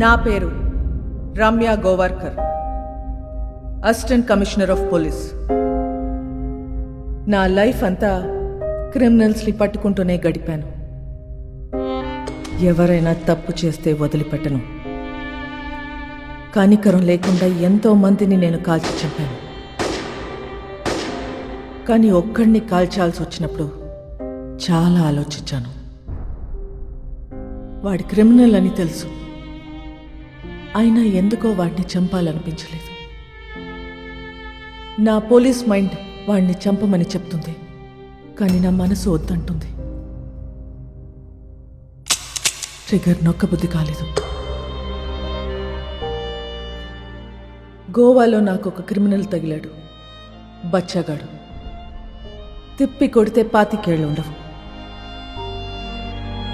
నా పేరు Ramya Govarkar, assistant commissioner of police. నా లైఫ్ అంతా క్రిమినల్స్ని పట్టుకుంటూనే గడిపాను. ఎవరైనా తప్పు చేస్తే వదిలిపెట్టను. కనికరం లేకుండా ఎంతో మందిని నేను కాల్చి చంపాను. కానీ ఒక్కడిని కాల్చాల్సి వచ్చినప్పుడు చాలా ఆలోచించాను. వాడి క్రిమినల్ అని తెలుసు, అయినా ఎందుకో వాడిని చంపాలనిపించలేదు. నా పోలీస్ మైండ్ వాడిని చంపమని చెప్తుంది, కానీ నా మనసు వద్దంటుంది. ట్రిగర్ నొక్కబుద్ధి కాలేదు. గోవాలో నాకు ఒక క్రిమినల్ తగిలాడు, బచ్చాగాడు. తిప్పి కొడితే 25 ఏళ్ళు ఉండవు.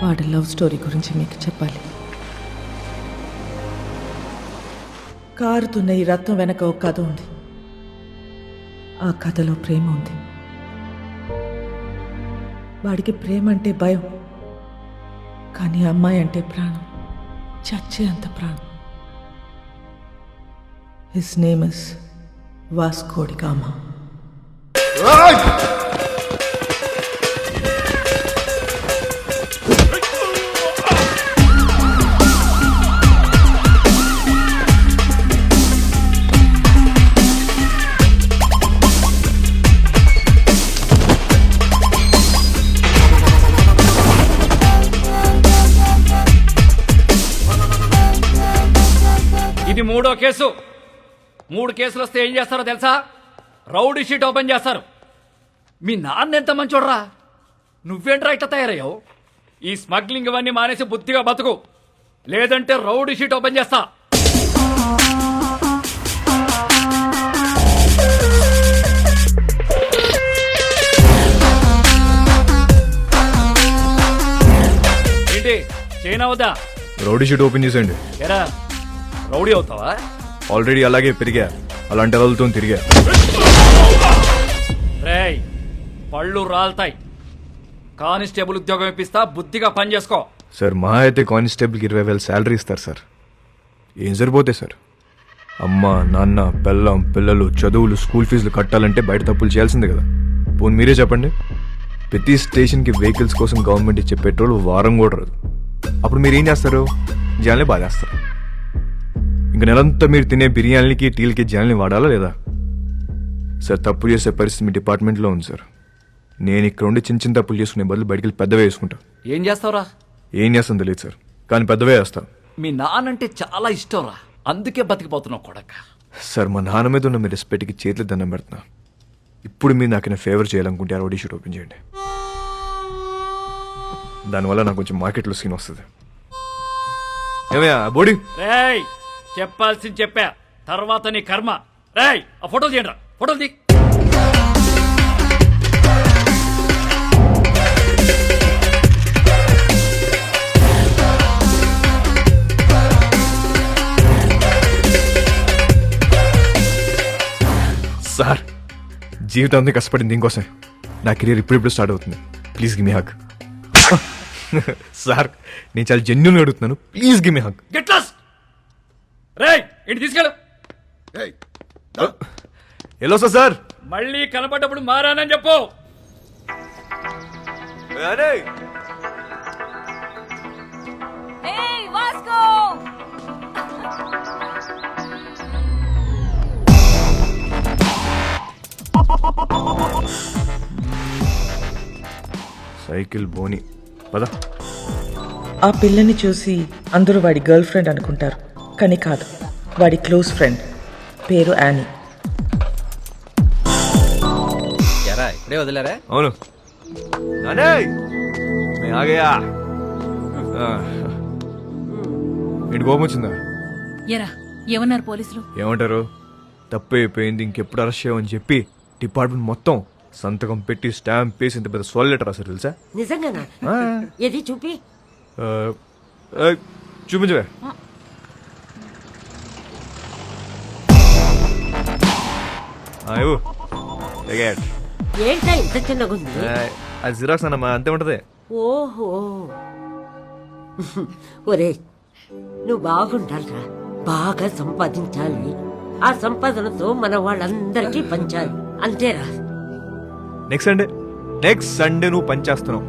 వాడి లవ్ స్టోరీ గురించి మీకు చెప్పాలి. కారుతున్న ఈ రత్నం వెనక ఒక కథ ఉంది. ఆ కథలో ప్రేమ ఉంది. వాడికి ప్రేమ అంటే భయం, కానీ అమ్మాయి అంటే ప్రాణం, చచ్చే అంత ప్రాణం. His name is Vasco da Gama. ఇది 3వ కేసు. 3 కేసులు వస్తే ఏం చేస్తారో తెలుసా? రౌడీ షీట్ ఓపెన్ చేస్తారు. మీ నాన్న ఎంత మంచోడ్రా, నువ్వేంట్రా ఇట్లా తయారయ్యావు? ఈ స్మగ్లింగ్ ఇవన్నీ మానేసి బుద్ధిగా బతుకు, లేదంటే రౌడీ షీట్ ఓపెన్ చేస్తా. ఏంటి చైనా వద్దా? రౌడీ షీట్ ఓపెన్ చేసేయండి. ఎరా రౌడీ అవుతావా? ఆల్రెడీ అలాగే పెరిగా, అలాంటి వాళ్ళతో తిరిగా. రేయ్ పళ్ళు రాల్తాయి. కానిస్టేబుల్ ఉద్యోగం ఇప్పిస్తా, బుద్ధిగా పని చేసుకో. సార్ మా అయితే కానిస్టేబుల్కి 20,000 శాలరీ ఇస్తారు సార్. ఏం సరిపోతాయి సార్? అమ్మ నాన్న పెళ్ళం పిల్లలు చదువులు స్కూల్ ఫీజులు కట్టాలంటే బయట తప్పులు చేయాల్సిందే కదా. పోనీ మీరే చెప్పండి, ప్రతి స్టేషన్కి వెహికల్స్ కోసం గవర్నమెంట్ ఇచ్చే పెట్రోల్ వారం కూడా రాదు. అప్పుడు మీరు ఏం చేస్తారు? జనాల్ని బాధేస్తారు. ఇంక నెలంతా మీరు తినే బిర్యానీలకి టీలకి జనాల్ని వాడాలా లేదా? సార్ తప్పు చేసే పరిస్థితి మీ డిపార్ట్మెంట్లో ఉంది సార్. నేను ఇక్కడ ఉండి చిన్న చిన్న తప్పులు చేసుకునే బదులు బయటికి వెళ్ళి పెద్దవే వేసుకుంటా. ఏం చేస్తావురా? ఏం చేస్తాను తెలియదు సార్, కానీ పెద్దవే వేస్తా. మీ నాన్నంటే చాలా ఇష్టంరా, అందుకే బతికిపోతున్నావు కొడక. సార్ మా నాన్న మీద ఉన్న మీ రెస్పెక్ట్కి చేతులు దండం పెడుతున్నా. ఇప్పుడు మీరు నాకు ఫేవర్ చేయాలనుకుంటే ఆ రౌడీ షీట్ ఓపెన్ చేయండి. దానివల్ల నాకు కొంచెం మార్కెట్లో సీన్ వస్తుంది. ఏమయ్యా బోడీ? రేయ్ చెప్పాల్సింది చెప్పా, తర్వాత నీ కర్మ. రేయ్ ఆ ఫోటోలు తీయండి రా, ఫోటోలు తీ. సార్ జీవితాంతం కష్టపడింది దీనికోసం. నా కెరీర్ ఇప్పుడిప్పుడు స్టార్ట్ అవుతుంది. Please give me hug. Sir నేను చాలా జెన్యూన్గా అడుగుతున్నాను, please give me hug. Get lost. రేయ్ ఇంటి తీసుకెళ్ళు. ఎలా సార్? మళ్ళీ కనపడ్డప్పుడు మారానని చెప్పు. సైకిల్ బోని పద. ఆ పిల్లని చూసి అందరూ వాడి గర్ల్ ఫ్రెండ్ అనుకుంటారు, కానీ కాదు, వాడి క్లోజ్ ఫ్రెండ్. పేరు యానీ. ఇప్పుడే వదిలేరా? అవును. ఇంటి కోపం వచ్చిందా? ఎరా ఏమన్నారు పోలీసులు? ఏమంటారు? తప్పు అయిపోయింది, ఇంకెప్పుడు అరెస్ట్ చేయమని చెప్పి డిపార్ట్మెంట్ మొత్తం సంతకం పెట్టి స్టాంప్ వేసి ఇంత పెద్ద సోల్ లెటర్ రాశారు తెలుసా? నిజంగానా? ఏది చూపి. చూపించవే. ఏంటా ఇంత చిన్నగా ఉంది? అది జిరాక్స్ అన్నమా, అంతే ఉంటది. ఓహో ఒరే నువ్వు బాగుండాలిరా, బాగా సంపాదించాలి. ఆ సంపాదనతో మన వాళ్ళందరికీ పంచాలి, అంతేరా. నెక్స్ట్ సండే నువ్వు పని చేస్తున్నావు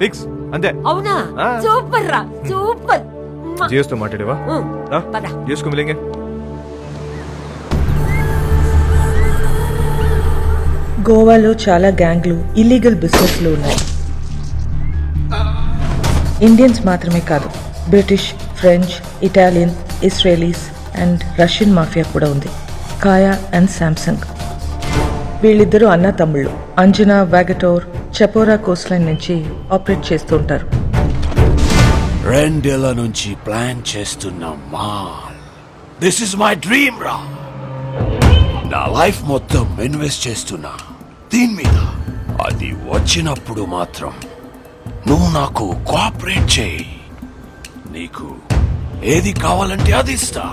ఫిక్స్ అంతే. అవునా? ఆ. సూపర్ రా, సూపర్. జియోస్తో మాట్లాడేవా? రా, పద. జియోస్కు మిలేంగే. గోవాలో చాలా గ్యాంగ్లు, ఇల్లీగల్ బిజినెస్లు ఉన్నాయి. ఇండియన్స్ మాత్రమే కాదు, British, French, Italian, Israelis and Russian mafia కూడా ఉంది. కాయా అండ్ శాంసంగ్. వీళ్ళిద్దరూ అన్న తమ్ముళ్ళు. అంజనా వాగటోర్ చపోరా కోస్ట్ లైన్ నుంచి ఆపరేట్ చేస్తూ ఉంటారు. 2 ఏళ్ల నుంచి ప్లాన్ చేస్తున్న mall. This is my dream రా. నా లైఫ్ మొత్తం ఇన్వెస్ట్ చేస్తున్నా దీని మీద. అది వచ్చినప్పుడు మాత్రం నువ్వు నాకు కోఆపరేట్ చేయి. నీకు ఏది కావాలంటే అది ఇస్తా.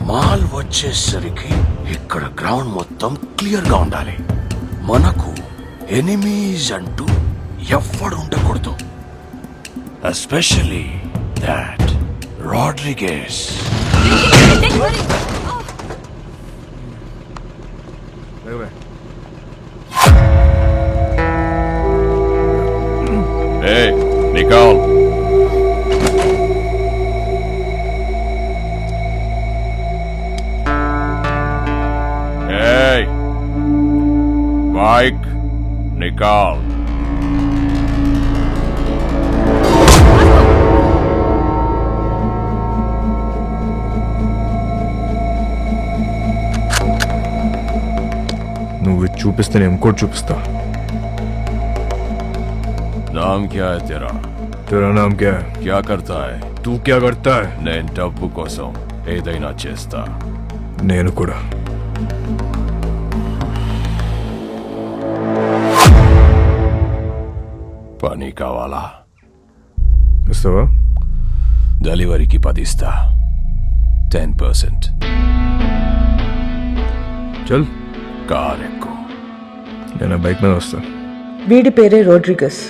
మాల్ వచ్చేసరికి ఇక్కడ గ్రౌండ్ మొత్తం క్లియర్ గా ఉండాలి. మనకు ఎనిమీస్ అంటూ ఎవ్వడు ఉండకూడదు. Especially that Rodriguez. Hey, Nicole. Hey, Mike, Nicole. నువ్వు ఇది చూపిస్తే నేను ఇంకోటి చూపిస్తా. नाम क्या है तेरा? तेरा नाम क्या है? क्या करता है? तू क्या करता है? నేను డబ్బు కోసం ఏదైనా చేస్తా. నేను కూడా. పని కావాలా? ఇస్తావా? డెలివరీకి 10 ఇస్తా. 10%. చల్, కార్ ఎక్కు. నేను ఆ బైక్ మీద వస్తా. వీడి పేరే రోడ్రిగస్.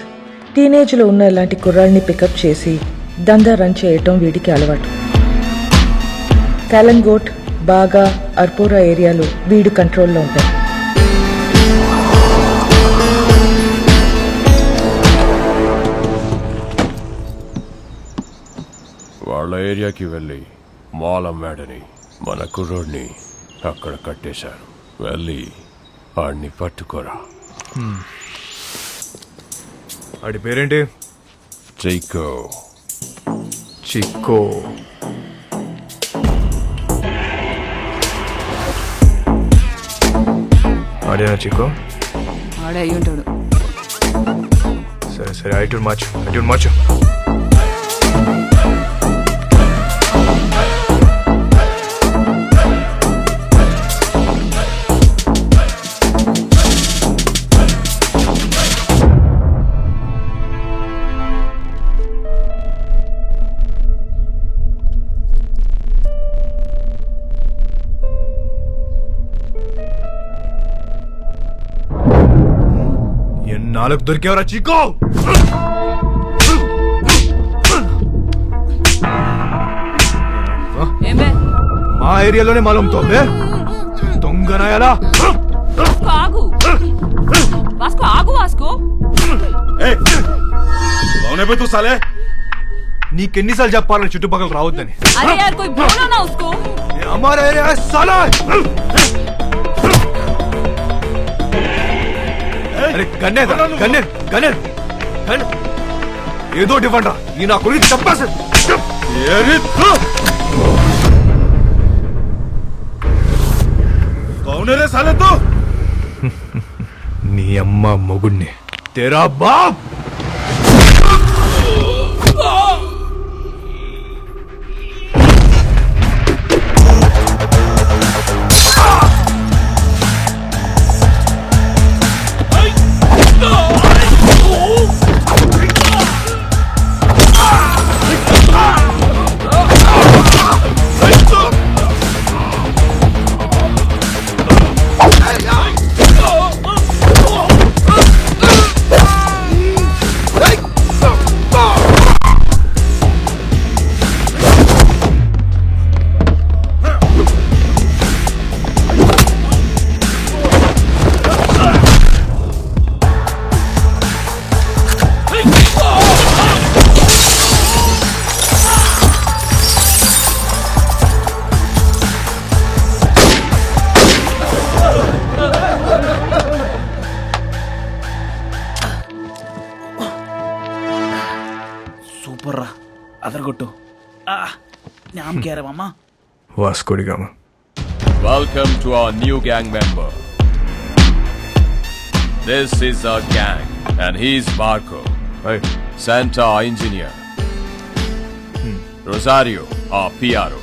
టీనేజ్లో ఉన్న ఇలాంటి కుర్రాళ్ళని పికప్ చేసి దందా రన్ చేయటం వీడికి అలవాటు. కాలంగోట్, బాగా, అర్పోరా ఏరియాలు వీడు కంట్రోల్లో ఉంటాయి. వాళ్ళ ఏరియాకి వెళ్ళి మాల్ అమ్మాడని మన కుర్రోడ్ని అక్కడ కట్టేశారు. వెళ్ళి వాడిని పట్టుకోరా. ఆడి పేరేంటి? చైకో. చిక్కో. ఆడేనా చిక్కో? ఆడే అయ్యి ఉంటాడు. సరే సరే, ఐటూన్ మార్చు. ఎన్నాళ్ళకు దొరికేవరా చిక్కో? ఏమే మా ఏరియాలోనే మాలంతో దొంగనాయాలా? ఆగు వాస్కో, ఆగు వాస్కో. తూ సాలే. నీకెన్నిసార్లు చెప్పాలని చుట్టుపక్కల రావద్దని? అరే యార్ కోई बोलो ना उसको. हमारा एरिया है साला. అరే గన్నే ఏదో ఇవ్వండి రా. ఈ నా గురించి చెప్పేసి నీ అమ్మ మొగుడిని తెరా బాబ్. అదరగొట్టు నామ్ కేరవమ్మా Vasco da Gama. Welcome to our new gang member. This is our gang, and he's Marco, hi. Santa, our engineer. Rosario, our PRO.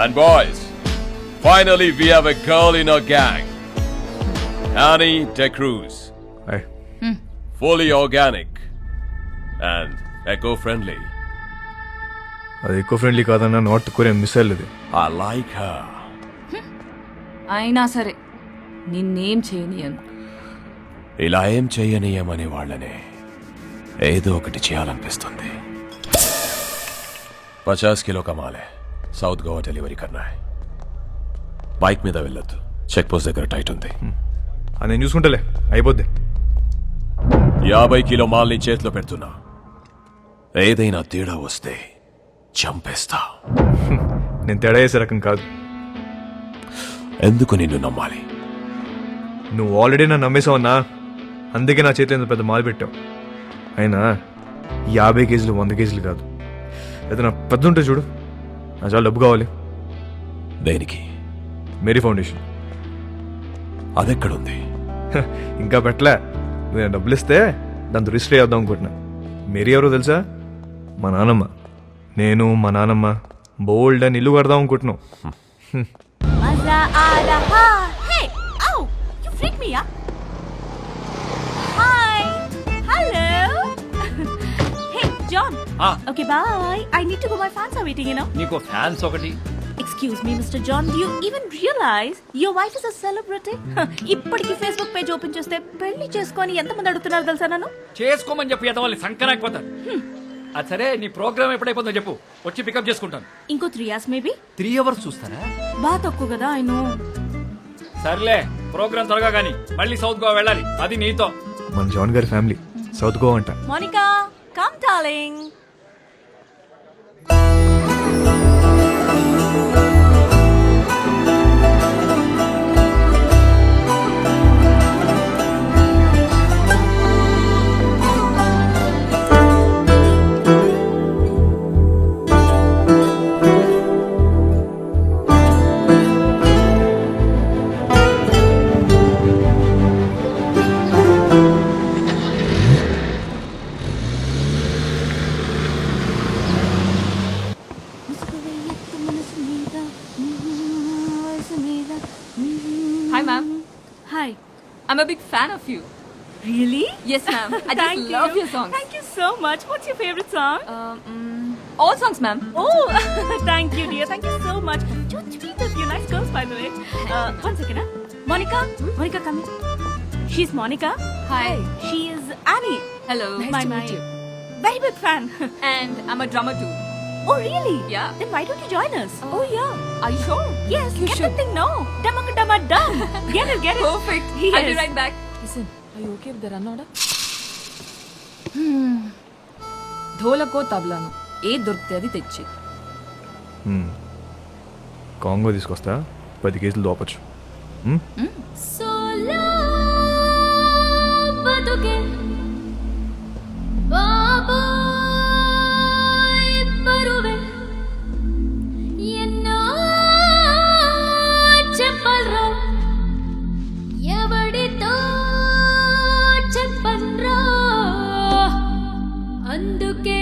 And boys, finally we have a girl in our gang. Annie De Cruz, hi. fully organic and eco-friendly. అది ఎక్కువ friendly కాదన్న north Korean missile ఇది. I like her. అయినా సరే నిన్నేం చేయనియను. ఇలా ఏం చెయ్యనీయమనే వాళ్ళనే ఏదో ఒకటి చేయాలనిపిస్తుంది. 50 కిలో కమాలే, సౌత్ గోవా డెలివరీ కన్నా. బైక్ మీద వెళ్ళొద్దు, చెక్ పోస్ట్ దగ్గర టైట్ ఉంది. అది నేను చూసుకుంటలే, అయిపోద్ది. 50 కిలో మాల్ని చేతిలో పెడుతున్నా. ఏదైనా తేడా వస్తే చంపేస్తా. నేను తేడా చేసే రకం కాదు. ఎందుకు నిన్ను నమ్మాలి? నువ్వు ఆల్రెడీ నన్ను నమ్మేసావన్నా, అందుకే నా చేతిలో ఇంత పెద్ద మాల్ పెట్టావు. అయినా 50 కేజీలు 100 కేజీలు కాదు, ఏదైనా పెద్ద ఉంటే చూడు. నా చాలా డబ్బు కావాలి. దేనికి? మేరీ ఫౌండేషన్. అదెక్కడుంది? ఇంకా పెట్టలే. నేను డబ్బులు ఇస్తే దాంతో రిజిస్టర్ చేద్దాం అనుకుంటున్నా. మేరీ ఎవరో తెలుసా? మా నాన్నమ్మ. నేను మా నాన్నమ్మ బోల్డ్ అని ఇల్లు కడదాం అనుకుంటున్నాం. మజా ఆ రహా. Hey oh you freak me up. Hi hello. Hey John. Okay bye. I need to go, my fans are waiting, you know. నీకు ఫ్యాన్స్ ఒకటి. Excuse me, Mr. John, do you even realize your wife is a celebrity? ఇప్పటికి Facebook page open చేస్తే పెళ్లి చేసుకొని ఎంతమంది అడుగుతున్నారు తెలుసా నన్ను? చేసుకోమని చెప్పి ఎంతవాళ్ళని సంకరాకపోతారు. అది సరే, నీ ప్రోగ్రామ్ ఎప్పుడైపోతుందో చెప్పు, వచ్చి పికప్ చేసుకుంటాను. ఇంకో 3 hours మేబీ. 3 hours చూస్తారా? బాగా తక్కువ కదా, ఐ నో. సర్లే, ప్రోగ్రామ్ త్వరగా కానీ మళ్ళీ సౌత్ గోవా వెళ్ళాలి, అది నీతో. మన జాన్ గారి ఫ్యామిలీ సౌత్ గోవా అంట. Monica come darling. Hi ma'am. Hi. I'm a big fan of you. Really? Yes ma'am. I just love your songs. Thank you so much. What's your favorite song? All songs ma'am. Oh, thank you, dear. Thank you so much. Don't tweet of you. Nice girls, by the way. One second, Monica. Monica, come here. She's Monica. Hi. She is Annie. Hello. My very big fan. And I'm a drummer too. Oh, really? Yeah. Then why don't you join us? Oh, yeah. Are you sure? Yes. You get should. the thing now. Damaka dama dum. Get it. Get it. Perfect. Yes. I'll be right back. Listen, are you okay with the run order? ధోలకో తబలాను ఏ దొరికితే అది తెచ్చి. Congo తీసుకొస్తా, 10 కేజీలు దోపచ్చు. Solo బతుకే బాబోయ్ బరువే ఎన్నో చెప్పల్రా ఎవడితో చెప్పన్రా అందుకే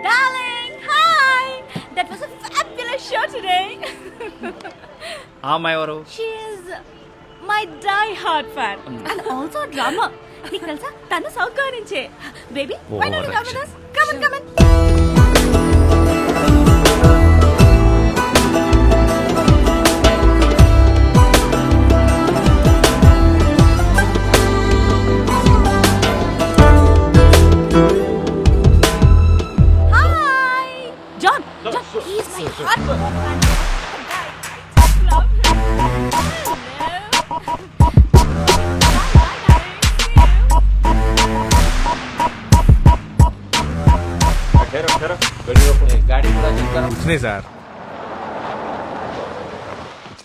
Darling, hi. That was a fabulous show today. ఆ అమ్మాయి ఎవరు? She is my die-hard fan and also a drummer. నీకు తెలుసా, తను సౌత్ గోవా నుంచే. Baby, why don't you come with us? Come on, come on. Hi, John. John, he is my hardcore fan. Love him. गाड़ी पूरा चलता है. వచ్చినాయి sir.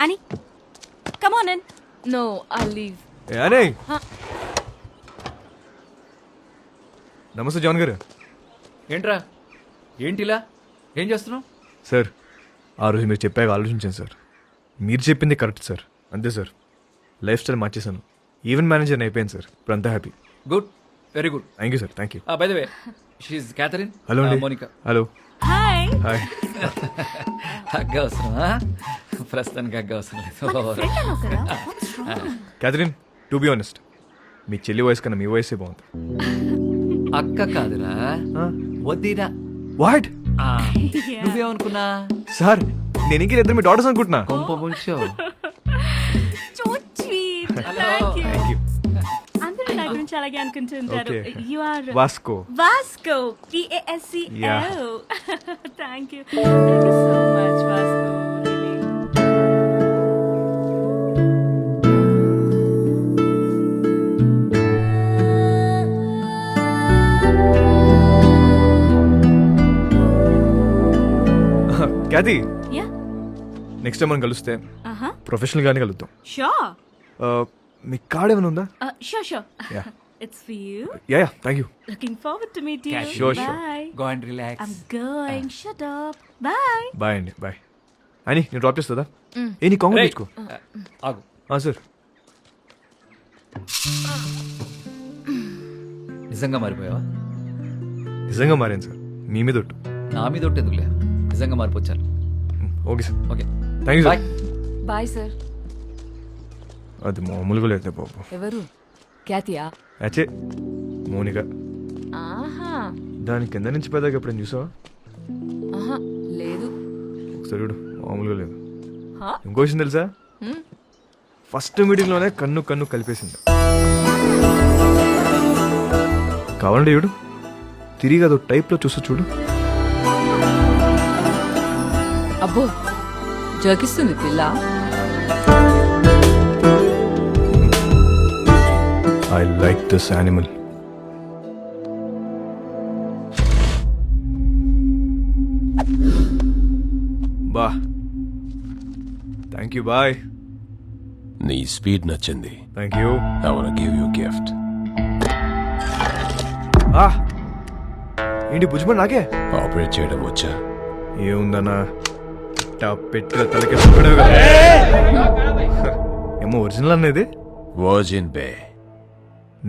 Annie, come on in. No, I'll leave. అనే నమస్తే జాన్ గారు. ఏంట్రా ఏంటిలా ఏం చేస్తున్నావు? సార్ ఆ రోజు మీరు చెప్పాక ఆలోచించాను సార్. మీరు చెప్పింది కరెక్ట్ సార్. అంతే సార్, లైఫ్ స్టైల్ మార్చేశాను. ఈవెంట్ మేనేజర్ అయిపోయాను సార్. ఇప్పుడు అంతా happy. Good, very good. Thank you sir. Thank you. By the way she Catherine. Hello అండి. Monica. Hello. Hi. Hi. Hug అవసరమా? ప్రస్తుతానికి హగ్ అవసరం లేదు. క్యాథరిన్, టు బి ఆనెస్ట్ మీ చెల్లి వయసు కన్నా మీ వయసే బాగుంది. అక్క కాదురా, వద్దిరా. వాట్? నువ్వేమనుకున్నా? సార్ నేను ఇంకే ఇద్దరు మీ డాటర్స్ అనుకుంటున్నా. కొంప ముంచావు. So sweet. Hello. Thank you. Thank you. అందరూ నా గురించి అలాగే అనుకుంటుంటారు. Okay. You are Vasco. Vasco. Vasco. Yeah. Thank you. Thank you so much, Vasco. Really. Cathy, Yeah. Next time మనం కలిస్తే Uh-huh. ప్రొఫెషనల్ గానే కలుద్దాం. Sure. మీ కార్డ్ ఏమైనా ఉందా? Sure. Yeah. It's for you. Yeah thank you. Looking forward to meet you. Cash. Sure. Bye. Go and relax. I'm going. Shut up. Bye. Bye అండి. Bye. అని నేను drop చేస్తుందా? ఏ నీ Congress Hey. తెచ్చుకో. ఆగు. సార్ నిజంగా మారిపోయావా? నిజంగా మారాను సార్. మీ మీద ఒట్టు. నా మీద ఒకటి ఎందుకులే, నిజంగా మారిపోచ్చాను. Okay sir. Okay thank you bye. Sir. Bye sir. అది మామూలుగా లేదు బాబు. ఎవరు? క్యాతియా? అచ్చే మోనిక. ఆహా. దాని కింద నుంచి పెద్దగా ఎప్పుడైనా చూసావా? ఆహా లేదు. ఒకసారి చూడు, మామూలుగా లేదు. హా? ఇంకో విషయం తెలుసా? ఫస్ట్ మీటింగ్లోనే కన్ను కన్ను కలిపేసింది. కావాలంటే చూడు, తిరిగి అదో టైప్లో చూస్తూ చూడు. అబ్బో జోకిస్తుంది పిల్ల. I like this animal. బా థ్యాంక్ యూ. బాయ్. నీ స్పీడ్ నచ్చింది. Thank you. I wanna give you a gift. ఏంటి భుజ్మన్ నాకే? ఆపరేట్ చేయడం వచ్చా? ఏముందన్నా, పెట్టిన తలకి పడవు కదా. ఏమో ఒరిజినల్ అనేది వర్జిన్ బే.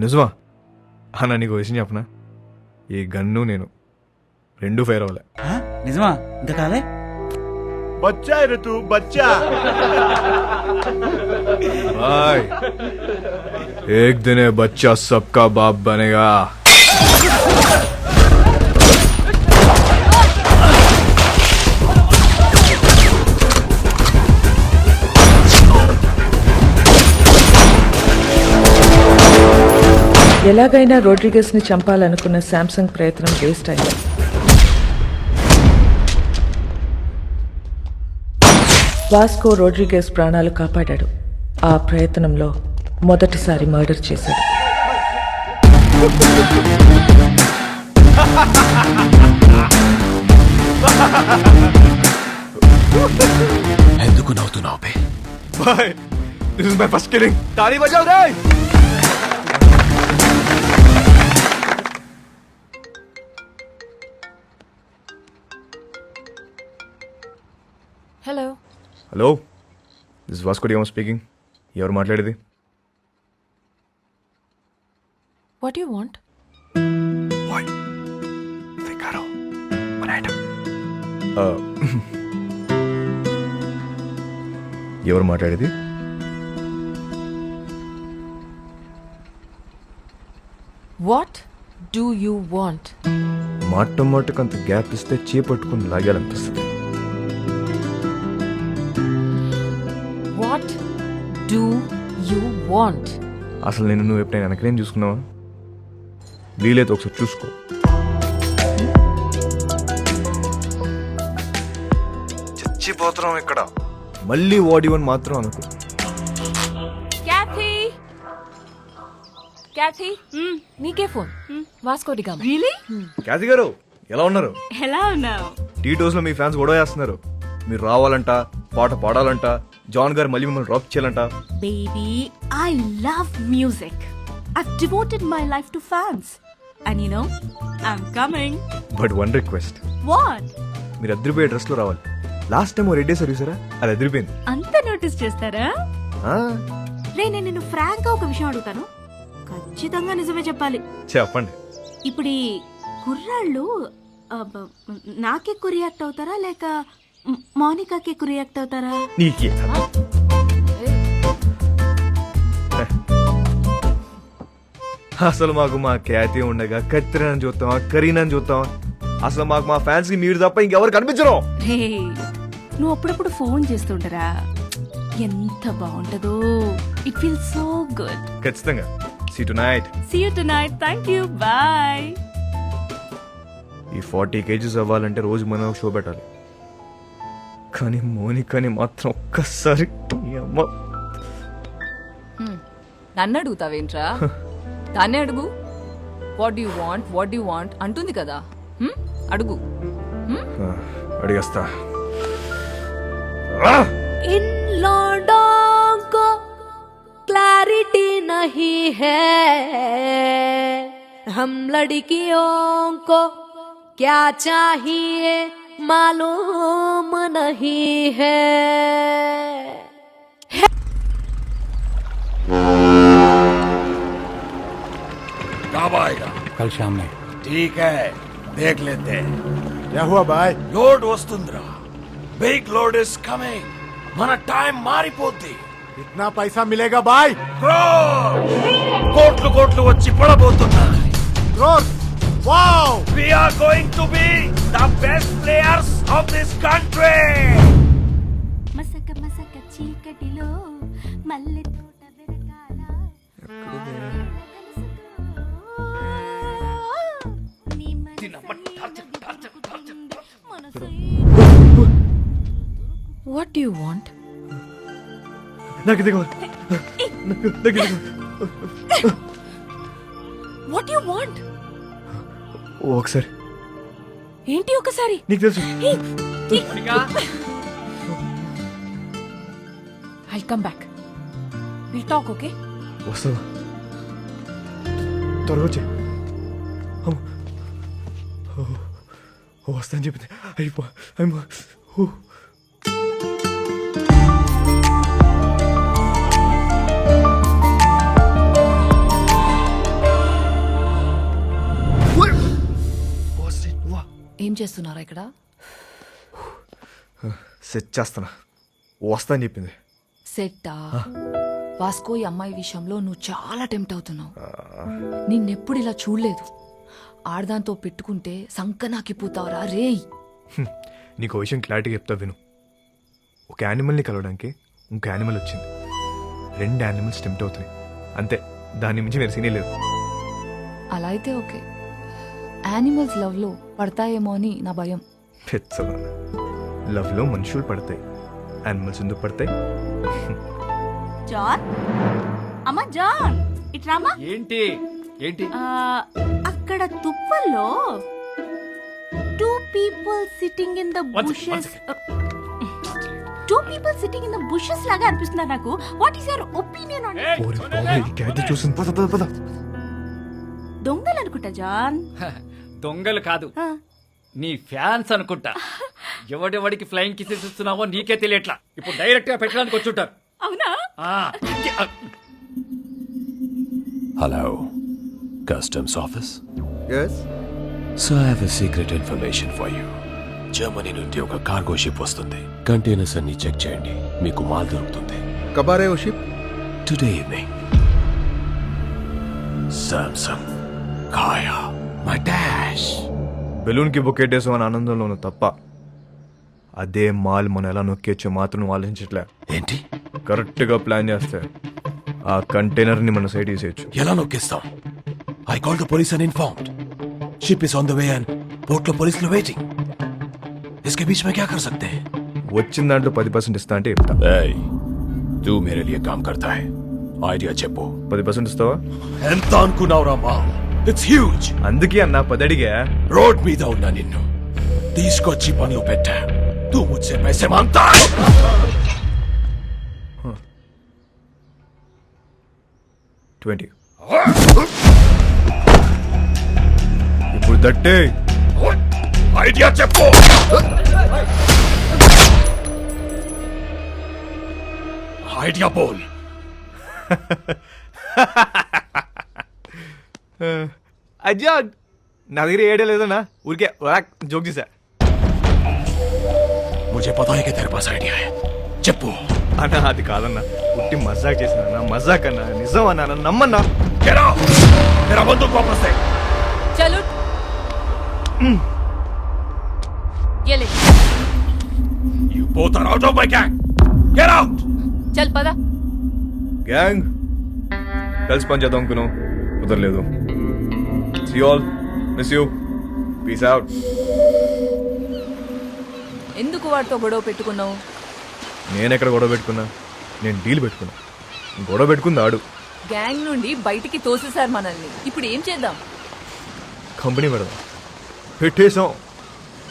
నిజమా అన్న? నీకు విషయం చెప్పనా, ఈ గన్ను నేను రెండు ఫైర్ అవ్వలే. నిజమా? ఇంకా కాలే. బచ్చా ఋతు బచ్చా. भाई एक दिन ये बच्चा सबका बाप बनेगा. ఎలాగైనా రోడ్రిగస్ ని చంపాలనుకున్న శాంసంగ్ ప్రయత్నం వేస్ట్ అయింది. వాస్కో రోడ్రిగస్ ప్రాణాలు కాపాడాడు. ఆ ప్రయత్నంలో మొదటిసారి మర్డర్ చేశాడు. ఎందుకు నవ్వుతున్నావు బే? Bye. This is my first killing. ताली बजाओ रे. Hello. Hello, this Vasco da Gama speaking. ఎవరు మాట్లాడేది? What you want? ఎవరు మాట్లాడేది? What do you want? మాట మాటకు అంత గ్యాప్ ఇస్తే చేపట్టుకుని లాగాలనిపిస్తుంది. What do you want? అసలు నేను నువ్వు ఎప్పుడైనా వెనకనేం చూసుకున్నావా? వీలైతే ఒకసారి చూసుకో. చచ్చిపోతున్నాం ఇక్కడ. మళ్ళీ వాడివని మాత్రం అనుకో. క్యాథీ, క్యాథీ, నీకే phone. Vasco da Gama. Really? Cathy గారు ఎలా ఉన్నారు? Hello now. టీ టోస్ లో మీ ఫ్యాన్స్ గొడవ చేస్తున్నారు. మీరు రావాలంట, పాట పాడాలంట, జాన్ గారు మళ్ళీ మిమ్మల్ని డ్రాప్ చేయాలంట. Baby, I love music. I've devoted my life to fans. And you know, I'm coming. But one request, What? మీరు అదిరిపోయే డ్రెస్లో రావాలి. లాస్ట్ టైం రెడ్ వేసారు చూసారా, అది అదిరిపోయింది. అంత నోటీస్ చేస్తారా? ఆ, రే నేను నిన్ను ఫ్రాంక్ గా ఒక విషయం అడుగుతాను, ఖచ్చితంగా నిజమే చెప్పాలి. చెప్పండి. ఇప్పుడు ఈ కుర్రాళ్ళు నాకే రియాక్ట్ అవుతారా లేక మౌనికాకి రియాక్ట్ అవుతారా? నీకే అసలు మాకు మా ఖ్యాతి ఉండగా కత్తిరని చూస్తావా, కరీనని చూస్తావా? అసలు మాకు మా ఫ్యాన్స్ కి మీరు తప్ప ఇంకెవరు కనిపించరు. హే నువ్వు అప్పుడప్పుడు ఫోన్ చేస్తుంటారా, ఎంత బాగుంటుందో. It feel so good. ఖచ్చితంగా. See you tonight. See you tonight. Thank you. Bye. ఈ 40 kgs అవ్వాలంటే రోజు మనం ఒక షో పెట్టాలి. కానీ మోనికాని మాత్రం ఒక్కసారి ఈ అమ్మ నన్ను అడుగుతావేంట్రా? దాన్నే అడుగు. వాట్ యు వాంట్ అంటుంది కదా, అడుగు. అడిగేస్తా. इन लौंडों को क्लैरिटी नहीं है, हम लड़कियों को क्या चाहिए मालूम नहीं है. कब आएगा? कल शाम में. ठीक है, देख लेते हैं. क्या हुआ भाई? లోడ్ వస్తుందిరా. Big load is coming. మన టైం మారిపోద్ది. कितना पैसा मिलेगा भाई? కోట్లు కోట్లు వచ్చి పడబోతున్నాయి. Crore. Wow. We are going to be the best players of this country. మసక మసక చీకటిలో మల్లె తోట వెరకాల What do you want? నాకు ఇది కావాలి. నాకు ఇది కావాలి. What do you want? ఒకసారి ఏంటి ఒకసారి? నీకు తెలుసు. Monika, I'll come back. We'll talk, okay? వస్తావా? త్వరగా వచ్చే. వస్తా అని చెప్పింది. అయిపో. ఏం చేస్తున్నారా ఇక్కడ? సెట్ చేస్తానా. వస్తా అని చెప్పింది. సెట్టా? వాస్కో ఈ అమ్మాయి విషయంలో నువ్వు చాలా టెంప్ట్ అవుతున్నావు. నిన్నెప్పుడు ఇలా చూడలేదు. ఆడదాంతో పెట్టుకుంటే సంకనాకిపోతావరా రేయ్. నీకు విషయం క్లారిటీగా చెప్తా విను. ఒక యానిమల్ని కలవడానికి ఇంకో యానిమల్ వచ్చింది. 2 యానిమల్స్ టెంప్ట్ అవుతున్నాయి అంతే. దాని మించి వేరే సీనే లేదు. అలా అయితే ఓకే. యానిమల్స్ లవ్ లో పడతాయేమో అని నా భయం. లవ్ లో మనుషులు పడతాయి, యానిమల్స్ ఎందుకు పడతాయి? జాన్, అమ్మా జాన్, ఇట్రామా. ఏంటి ఏంటి? అక్కడ తుప్పల్లో 2 people sitting in the One bushes. second. 2 people sitting in the bushes లాగా అనిపిస్తున్నారు నాకు. What is your opinion on ఏయ్, ఓరే బాబోయ్, ఈ క్యాట్ చూసింది. పద పద పద. దొంగలు అనుకుంటా జాన్. దొంగలు కాదు, నీ ఫ్యాన్స్ అనుకుంటా. ఎవడెవడికి ఫ్లైయింగ్ కిసెస్ ఇస్తున్నావో నీకే తెలియట్లా. ఇప్పుడు డైరెక్ట్ గా పెట్టడానికి వచ్చుంటారు. అవునా? Hello, customs office. Yes. So I have a secret information for you. Germany నుండి ఒక కార్గో షిప్ వస్తుంది. కంటైనర్స్ అన్ని చెక్ చేయండి, మీకు మాల్ దొరుకుతుంది. కబారే ఓ షిప్. Today evening. సామ్సంగ్, కాయా, మై డాష్. బెలూన్ కి బొక్కెట్టేసాం అని ఆనందంలో ఉన్న తప్ప అదే మాల్ మనం ఎలా నొక్కేచ్చో మాత్రం ఆలోచించట్లే. ఏంటి? కరెక్ట్ గా ప్లాన్ చేస్తే ఆ కంటైనర్ ని మన సైడ్ తీసేయచ్చు. ఎలా నొక్కేస్తాం? I call the police and informed. Ship is on the way and port లో పోలీసులు వెయిటింగ్. इसके बीच में क्या कर सकते हैं? వచ్చిన దాంట్లో 10% ఇస్తా అంటే చెప్తా. Hey, तू मेरे लिए काम करता है. ఐడియా చెప్పు. 10% ఇస్తావా? ఎంత అనుకున్నావురా మా? It's huge. అందుకే అన్న 10 అడిగా. రోడ్ మీద ఉన్నా నిన్ను తీసుకొచ్చి పనులు పెట్టా. तू मुझसे पैसे मांगता है? 20. దట్టే ఐడియా చెప్పు. ఐడియా బోల్. అజ్జా నా దగ్గర ఏడే లేదన్నా ఊరికే జోక్ చేశా. मुझे पता है कि तेरे पास आइडिया है. చెప్పు. అన్నా అది కాదన్నా ఉట్టి మజాక్ చేసిన మజాక్ అన్నా నిజం అన్నా నమ్మన్నా. Get out! मेरा बंदूक वापस दे. చలో ये ले You both are out of my gang. Get out! చల్ పద. గ్యాంగ్ కలిసి పని చేద్దాం అనుకున్నాం కుదరలేదు. See all miss you peace out. ఎందుకు వాడితో గొడవ పెట్టుకున్నావు? నేను ఎక్కడ గొడవ పెట్టుకున్నా? నేను డీల్ పెట్టుకున్నా. గొడవ పెట్టుకుంది ఆడు. గ్యాంగ్ నుండి బయటికి తోసేశారు మనల్ని. ఇప్పుడు ఏం చేద్దాం? కంపెనీ పెడదాం. పెట్టేసాం.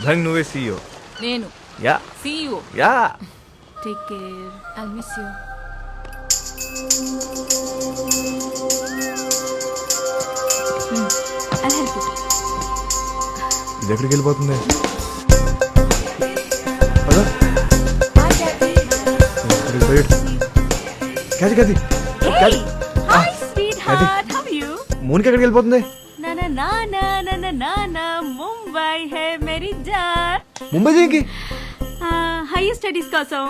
దానికి నువ్వే సీఈఓ. నేను yeah CEO. Yeah take care. I'll miss you. I'll help you. ఇది ఎక్కడికి వెళ్ళిపోతుంది? పద. క్యాది క్యాది Hey! Hi, sweetheart. How are you? మోనికి ఎక్కడికి వెళ్ళిపోతుంది? Na na na na na na na na. Mumbai hai meri jaan. Mumbai దేనికి? హైయర్ స్టడీస్ కోసం.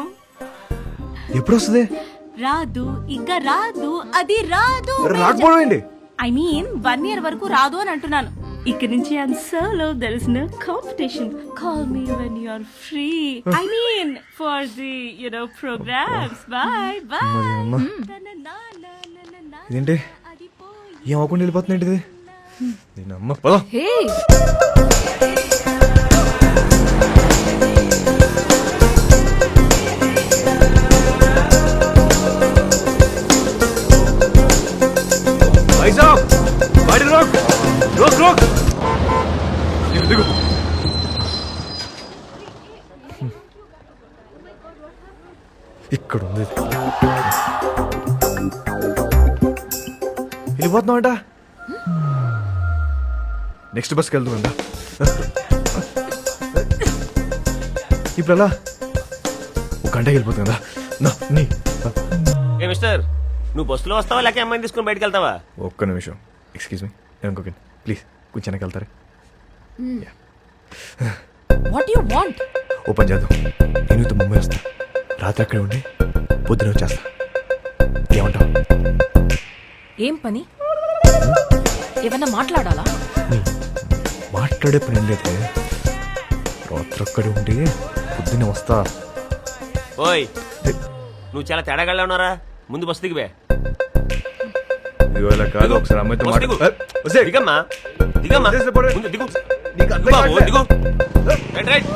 ఎప్పుడు వస్తుంది? రాదు ఇంకా రాదు అది రాదు. రాకపోవడం ఏంటి? ఐ మీన్ 1 year వరకు రాదు అని అంటున్నాను. ఇక్కడ నుంచి I'm solo. There is no competition. Call me when you are free. I mean for the programmes. Bye bye. ఇదేంటి ఏం అవ్వకుండా వెళ్ళిపోతుంది ఏంటిది? నేను అమ్మ పద. హే भाई साहब गाड़ी रोक रोक रोक. దిగు. ఇక్కడ ఉంది. వెళ్ళిపోతున్నామంట. నెక్స్ట్ బస్కి వెళ్తుందంట. ఇప్పుడు అలా ఒక గంటకి వెళ్ళిపోతుందా? నీ ఏ మిస్టర్, నువ్వు బస్సులో వస్తావా లేక అమ్మాయిని తీసుకుని బయటకు వెళ్తావా? ఒక్క నిమిషం. Excuse me. నేను ఇంకొక ప్లీజ్ కొంచెం వెనక్కి వెళ్తారా? What you want? ఓపెన్ చేద్దాం. నేను ఇంత ముంబై వస్తా. రాత్రి అక్కడే ఉండి పొద్దున వచ్చేస్తా. ఏమంటావు? ఏం పని? ఏమన్నా మాట్లాడాలా? మాట్లాడే పని లేదు. రాత్రి అక్కడే ఉండి పొద్దున్న వస్తా. ఓయ్ నువ్వు చాలా తేడాగా ఉన్నారా? ముందు బస్సు దిగివే. ఇవాళ కాదు ఒకసారి అమ్మాయితో దిగమ్మా దిగమ్మా ముందు దిగు. దిగు బాబు దిగు. Right right.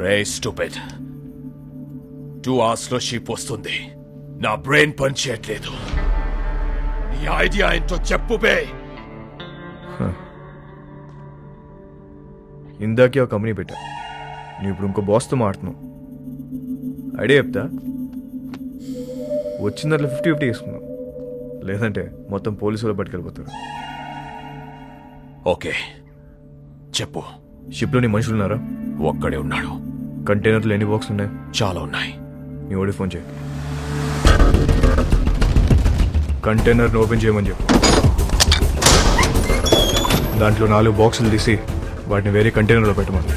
రే స్టూపిడ్. 2 hours లో షిప్ వస్తుంది. నా బ్రెయిన్ పని చేయట్లేదు. నీ ఐడియా ఏంటో చెప్పు బే. ఇందాకే ఒక కంపెనీ పెట్టా. నువ్వు ఇప్పుడు ఇంకో బాస్తో మాడుతున్నావు. ఐడియా చెప్తా. వచ్చిన దాంట్లో 50-50 వేసుకున్నావు. లేదంటే మొత్తం పోలీసులు పట్టుకెళ్ళిపోతారు. ఓకే చెప్పు. షిప్లో నీ మనుషులు ఉన్నారా? ఒక్కడే ఉన్నాడు. కంటైనర్లు ఎన్ని బాక్స్ ఉన్నాయి? చాలా ఉన్నాయి. నీ ఓడి ఫోన్ చేయి. కంటైనర్ని ఓపెన్ చేయమని చెప్పు. దాంట్లో 4 బాక్సులు తీసి వాటిని వేరే కంటైనర్లో పెట్టమని.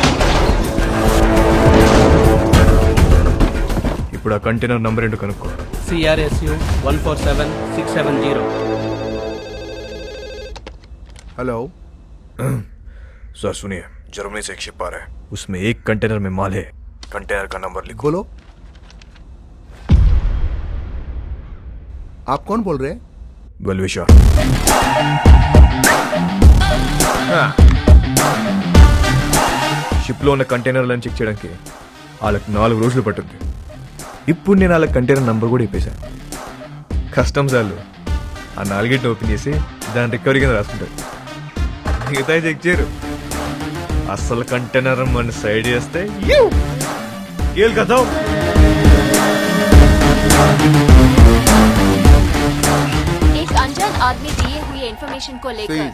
ఇప్పుడు ఆ కంటైనర్ నంబర్ ఏంటో కనుక్కో. CRSU 147670. हेलो सर सुनिए, जर्मनी से एक शिप आ रहा है. उसमें एक कंटेनर में माल है. कंटेनर का नंबर लिखो. लो. आप कौन बोल रहे हैं? बलविशा. షిప్లో ఉన్న కంటైనర్లను చెక్ చేయడానికి వాళ్ళకి 4 రోజులు పట్టుద్ది. ఇప్పుడు నేను వాళ్ళ కంటైనర్ నంబర్ కూడా ఇప్పేశాను. కస్టమ్స్ వాళ్ళు ఆ 4 ఓపెన్ చేసి దాని రికవరీ కింద రాసుకుంటారు. మిగతా చెక్ చేయరు. అసలు కంటైనర్ మన సైడ్ చేస్తే కదా. एक अनजान आदमी दिए हुए इंफॉर्मेशन को लेकर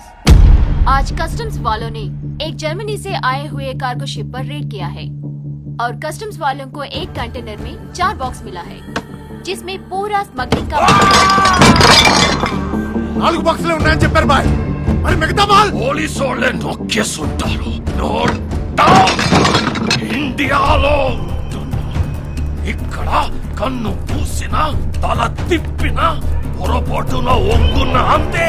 आज कस्टम्स वालों ने एक जर्मनी से आए हुए कार्गो शिप पर रेड किया है और कस्टम्स वालों को एक कंटेनर में 4 बॉक्स मिला है जिसमें पूरा स्मगलिंग का 4 బాక్సులే ఉన్నాయని చెప్పారు బాయ్. మరి మిగతా మాల్ పోలీసు వాళ్ళే నొక్కేస్తుంటారు. Note down. ఇండియాలో ఇక్కడ కన్ను పూసిన తల తిప్పిన పొరపాటున ఒంగున్న అంతే.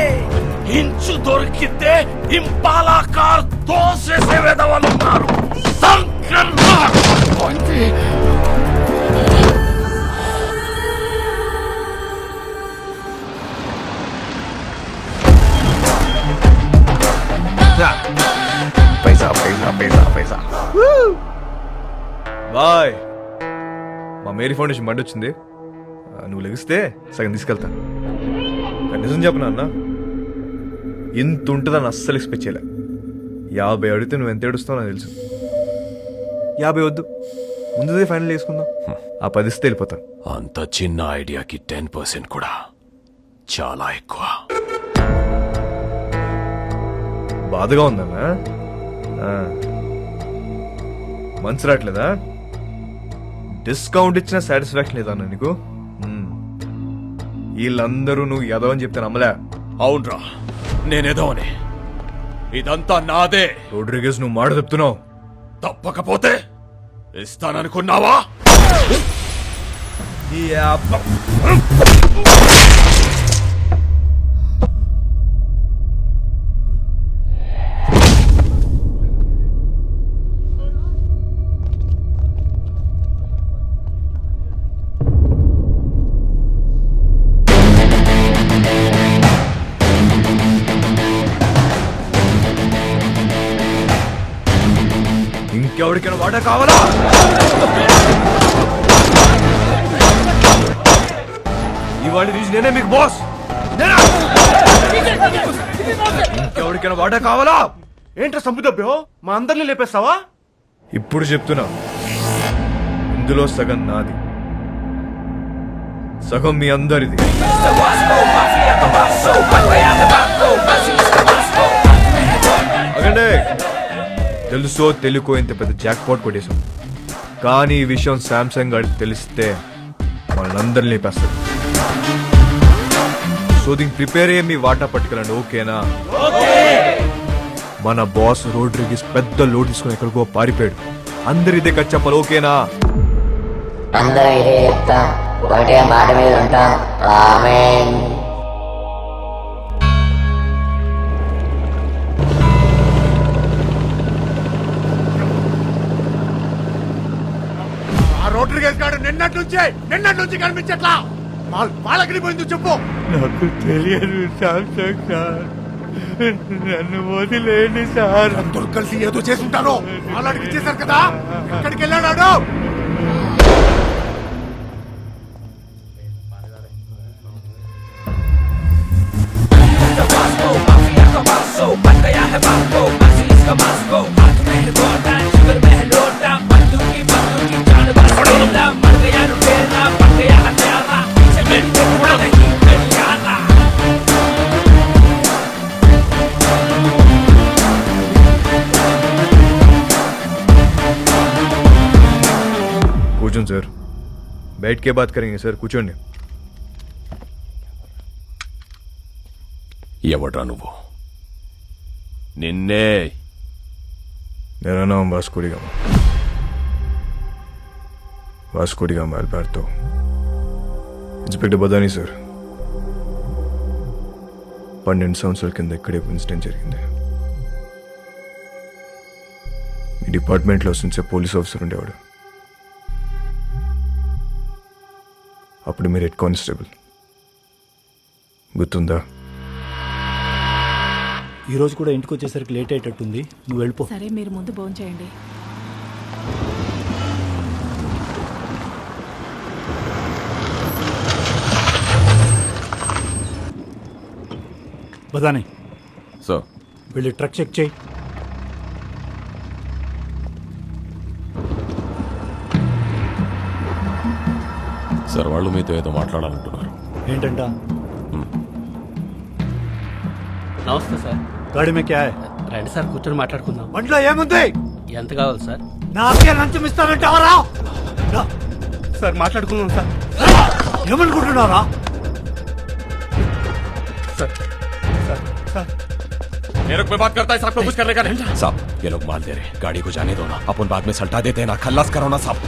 ఇంచు దొరికితే ఇంపాలా కార్ తోసేసే వెదవలున్నారు. పైసా పైసా పైసా పైసా. బాయ్, మా మేరీ ఫౌండేషన్ బండి వచ్చింది. నువ్వు లెగిస్తే సగం తీసుకెళ్తా. నిజం చెప్పనా అన్న, ఇంత ఉంటుందని అస్సలు ఎక్స్పెక్ట్ చేయలే. 50 అడిగితే నువ్వు ఎంత ఏడుస్తావు నాకు తెలుసు. 50 వద్దు, ముందుదే ఫైనల్ చేసుకుందాం. ఆ 10 ఇస్తే వెళ్ళిపోతా. అంత చిన్న ఐడియాకి 10% కూడా చాలా ఎక్కువ. బాధగా ఉందన్నా. మనసు రావట్లేదా? డిస్కౌంట్ ఇచ్చిన సాటిస్ఫాక్షన్ లేదా అన్న నీకు? వీళ్ళందరూ నువ్వు ఎదవ అని చెప్తే నమ్మలే. అవునరా, నేనేదో అని. ఇదంతా నాదే. రోడ్రిగేస్, నువ్వు మాట చెప్తున్నావు. తప్పకపోతే ఇస్తాననుకున్నావా? ఇంకెవరికైనా వాటా కావాలా? ఇవాళ నుంచి నేనే మీకు బాస్. ఇంకెవరికైనా వాటా కావాలా? ఏంట్రా సంపుదబ్బో, మా అందరిని లేపేస్తావా? ఇప్పుడు చెప్తున్నా, ఇందులో సగం నాది, సగం మీ అందరిది. అగండి, తెలుసో తెలుకో ఇంత పెద్ద జాక్ పాట్ కొట్టేశాం. కానీ ఈ విషయం శాంసంగ్ గారికి తెలిస్తే వాళ్ళందరినీ లేపేస్తారు. సో దీనికి ప్రిపేర్ అయ్యే మీ వాటా పట్టుకెళ్ళండి, ఓకేనా? మన బాస్ రోడ్రిగీస్ పెద్ద లోడ్ తీసుకుని ఎక్కడికో పారిపోయాడు. అందరు ఇదే కట్ చెప్పాలి, ఓకేనా? అందరూ ఇదే చెప్తాం, ఒకటే మాట మీద ఉంటాం. ఆమేన్. ఆ రోడ్రిగేస్ గాడు నిన్నటి నుంచి కనిపించట్లా. మాల్ వాళ్ళకి పోయింది చెప్పు. నాకు తెలియదు శాంసంగ్ సార్, నన్ను వదిలేండి సార్. అందరూ కలిసి ఏదో చేసుంటారు. వాళ్ళకి ఇచ్చేశారు కదా, ఎక్కడికి వెళ్ళాడు? కూర్చోండి సార్, बैठ के बात करेंगे సార్. కూర్చోండి. ఎవడ్రా నువ్వు? నిన్నే. मेरा नाम Vasco D gamma, Vasco D gamma Alberto. Inspector Badani sir. 12 సంవత్సరాల కింద ఇక్కడే ఇన్సిడెంట్ జరిగింది. మీ డిపార్ట్మెంట్లో వస్తుంచే పోలీస్ ఆఫీసర్ ఉండేవాడు. అప్పుడు మీరు హెడ్ కానిస్టేబుల్, గుర్తుందా? ఈ రోజు కూడా ఇంటికి వచ్చేసరికి లేట్ అయ్యేటట్టుంది, నువ్వు వెళ్ళిపో. సరే, మీరు ముందు భోంచేయండి. బదాని సో వెళ్ళి ట్రక్ చెక్ చేయి. సార్ వాళ్ళు మీతో ఏదో మాట్లాడాలంటున్నారు. ఏంటంట? నమస్తే సార్. గాడి మే క్యా హై? రండి సార్ కూర్చొని మాట్లాడుకుందాం. బండిలో ఏముంది? ఎంత కావాలి సార్? నాకే లంచం ఇస్తానంటావరా? సార్ మాట్లాడుకుందాం సార్. ఏమనుకుంటున్నారా? मेरे को बात करता है साहब को कुछ करने का नहीं। साहब ये लोग माल दे रहे, गाड़ी को जाने दो ना, अपन बाद में सल्टा देते हैं ना, खल्लास करो ना साहब।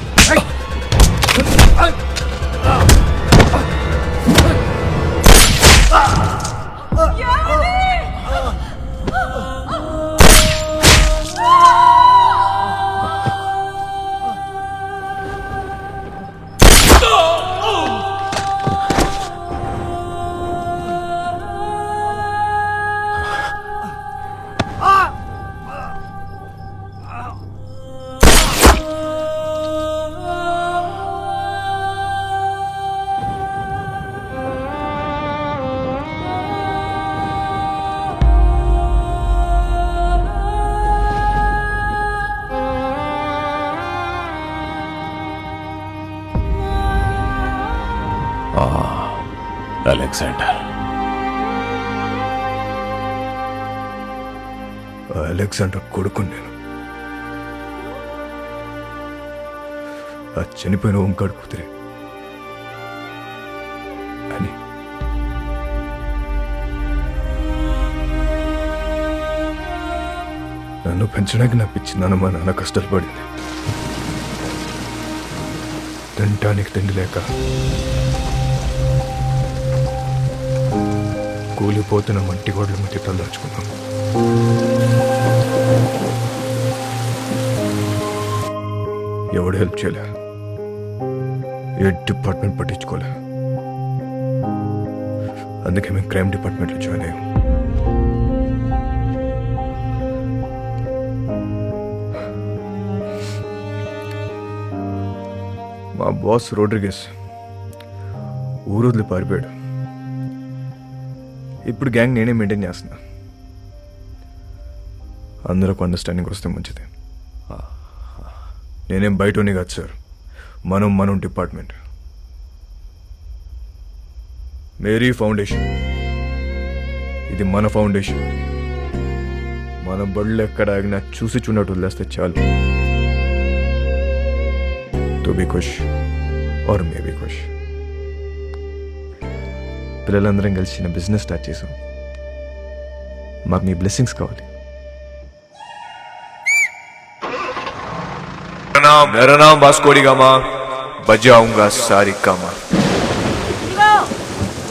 అలెగ్జాండర్ అలెగ్జాండర్ కొడుకు నేను. ఆ చనిపోయిన ఓంకాడు కూతురే అని. నన్ను పెంచడానికి నా పిచ్చి నాన్న మా నాన్న కష్టాలు పడింది. తినటానికి తిండి లేక కూలిపోతున్న మట్టి గోడల మధ్య తలదాచుకున్నాం. ఎవడు హెల్ప్ చేయలే, ఏ డిపార్ట్మెంట్ పట్టించుకోలే. అందుకే మేము క్రైమ్ డిపార్ట్మెంట్లో జాయిన్ అయ్యాం. మా బాస్ రోడ్రిగస్ ఊరు వదిలి పారిపోయాడు. ఇప్పుడు గ్యాంగ్ నేనే మెయింటైన్ చేస్తున్నా. అందరికి అండర్స్టాండింగ్ వస్తే మంచిది. నేనేం బయటనే కాదు సార్, మనం డిపార్ట్మెంట్. మేరీ ఫౌండేషన్, ఇది మన ఫౌండేషన్. మన బళ్ళు ఎక్కడ ఆగినా చూసి చూడట్టు వదిలేస్తే చాలు. తో బి ఖుష్ ఆర్ మే బి ఖుష్. పిల్లలందరం కలిసి చిన్న బిజినెస్ స్టార్ట్ చేసాం. మాకు మీ బ్లెస్సింగ్స్ కావాలి. मेरा नाम वास्को डी गामा, बजाऊंगा सारी कामा.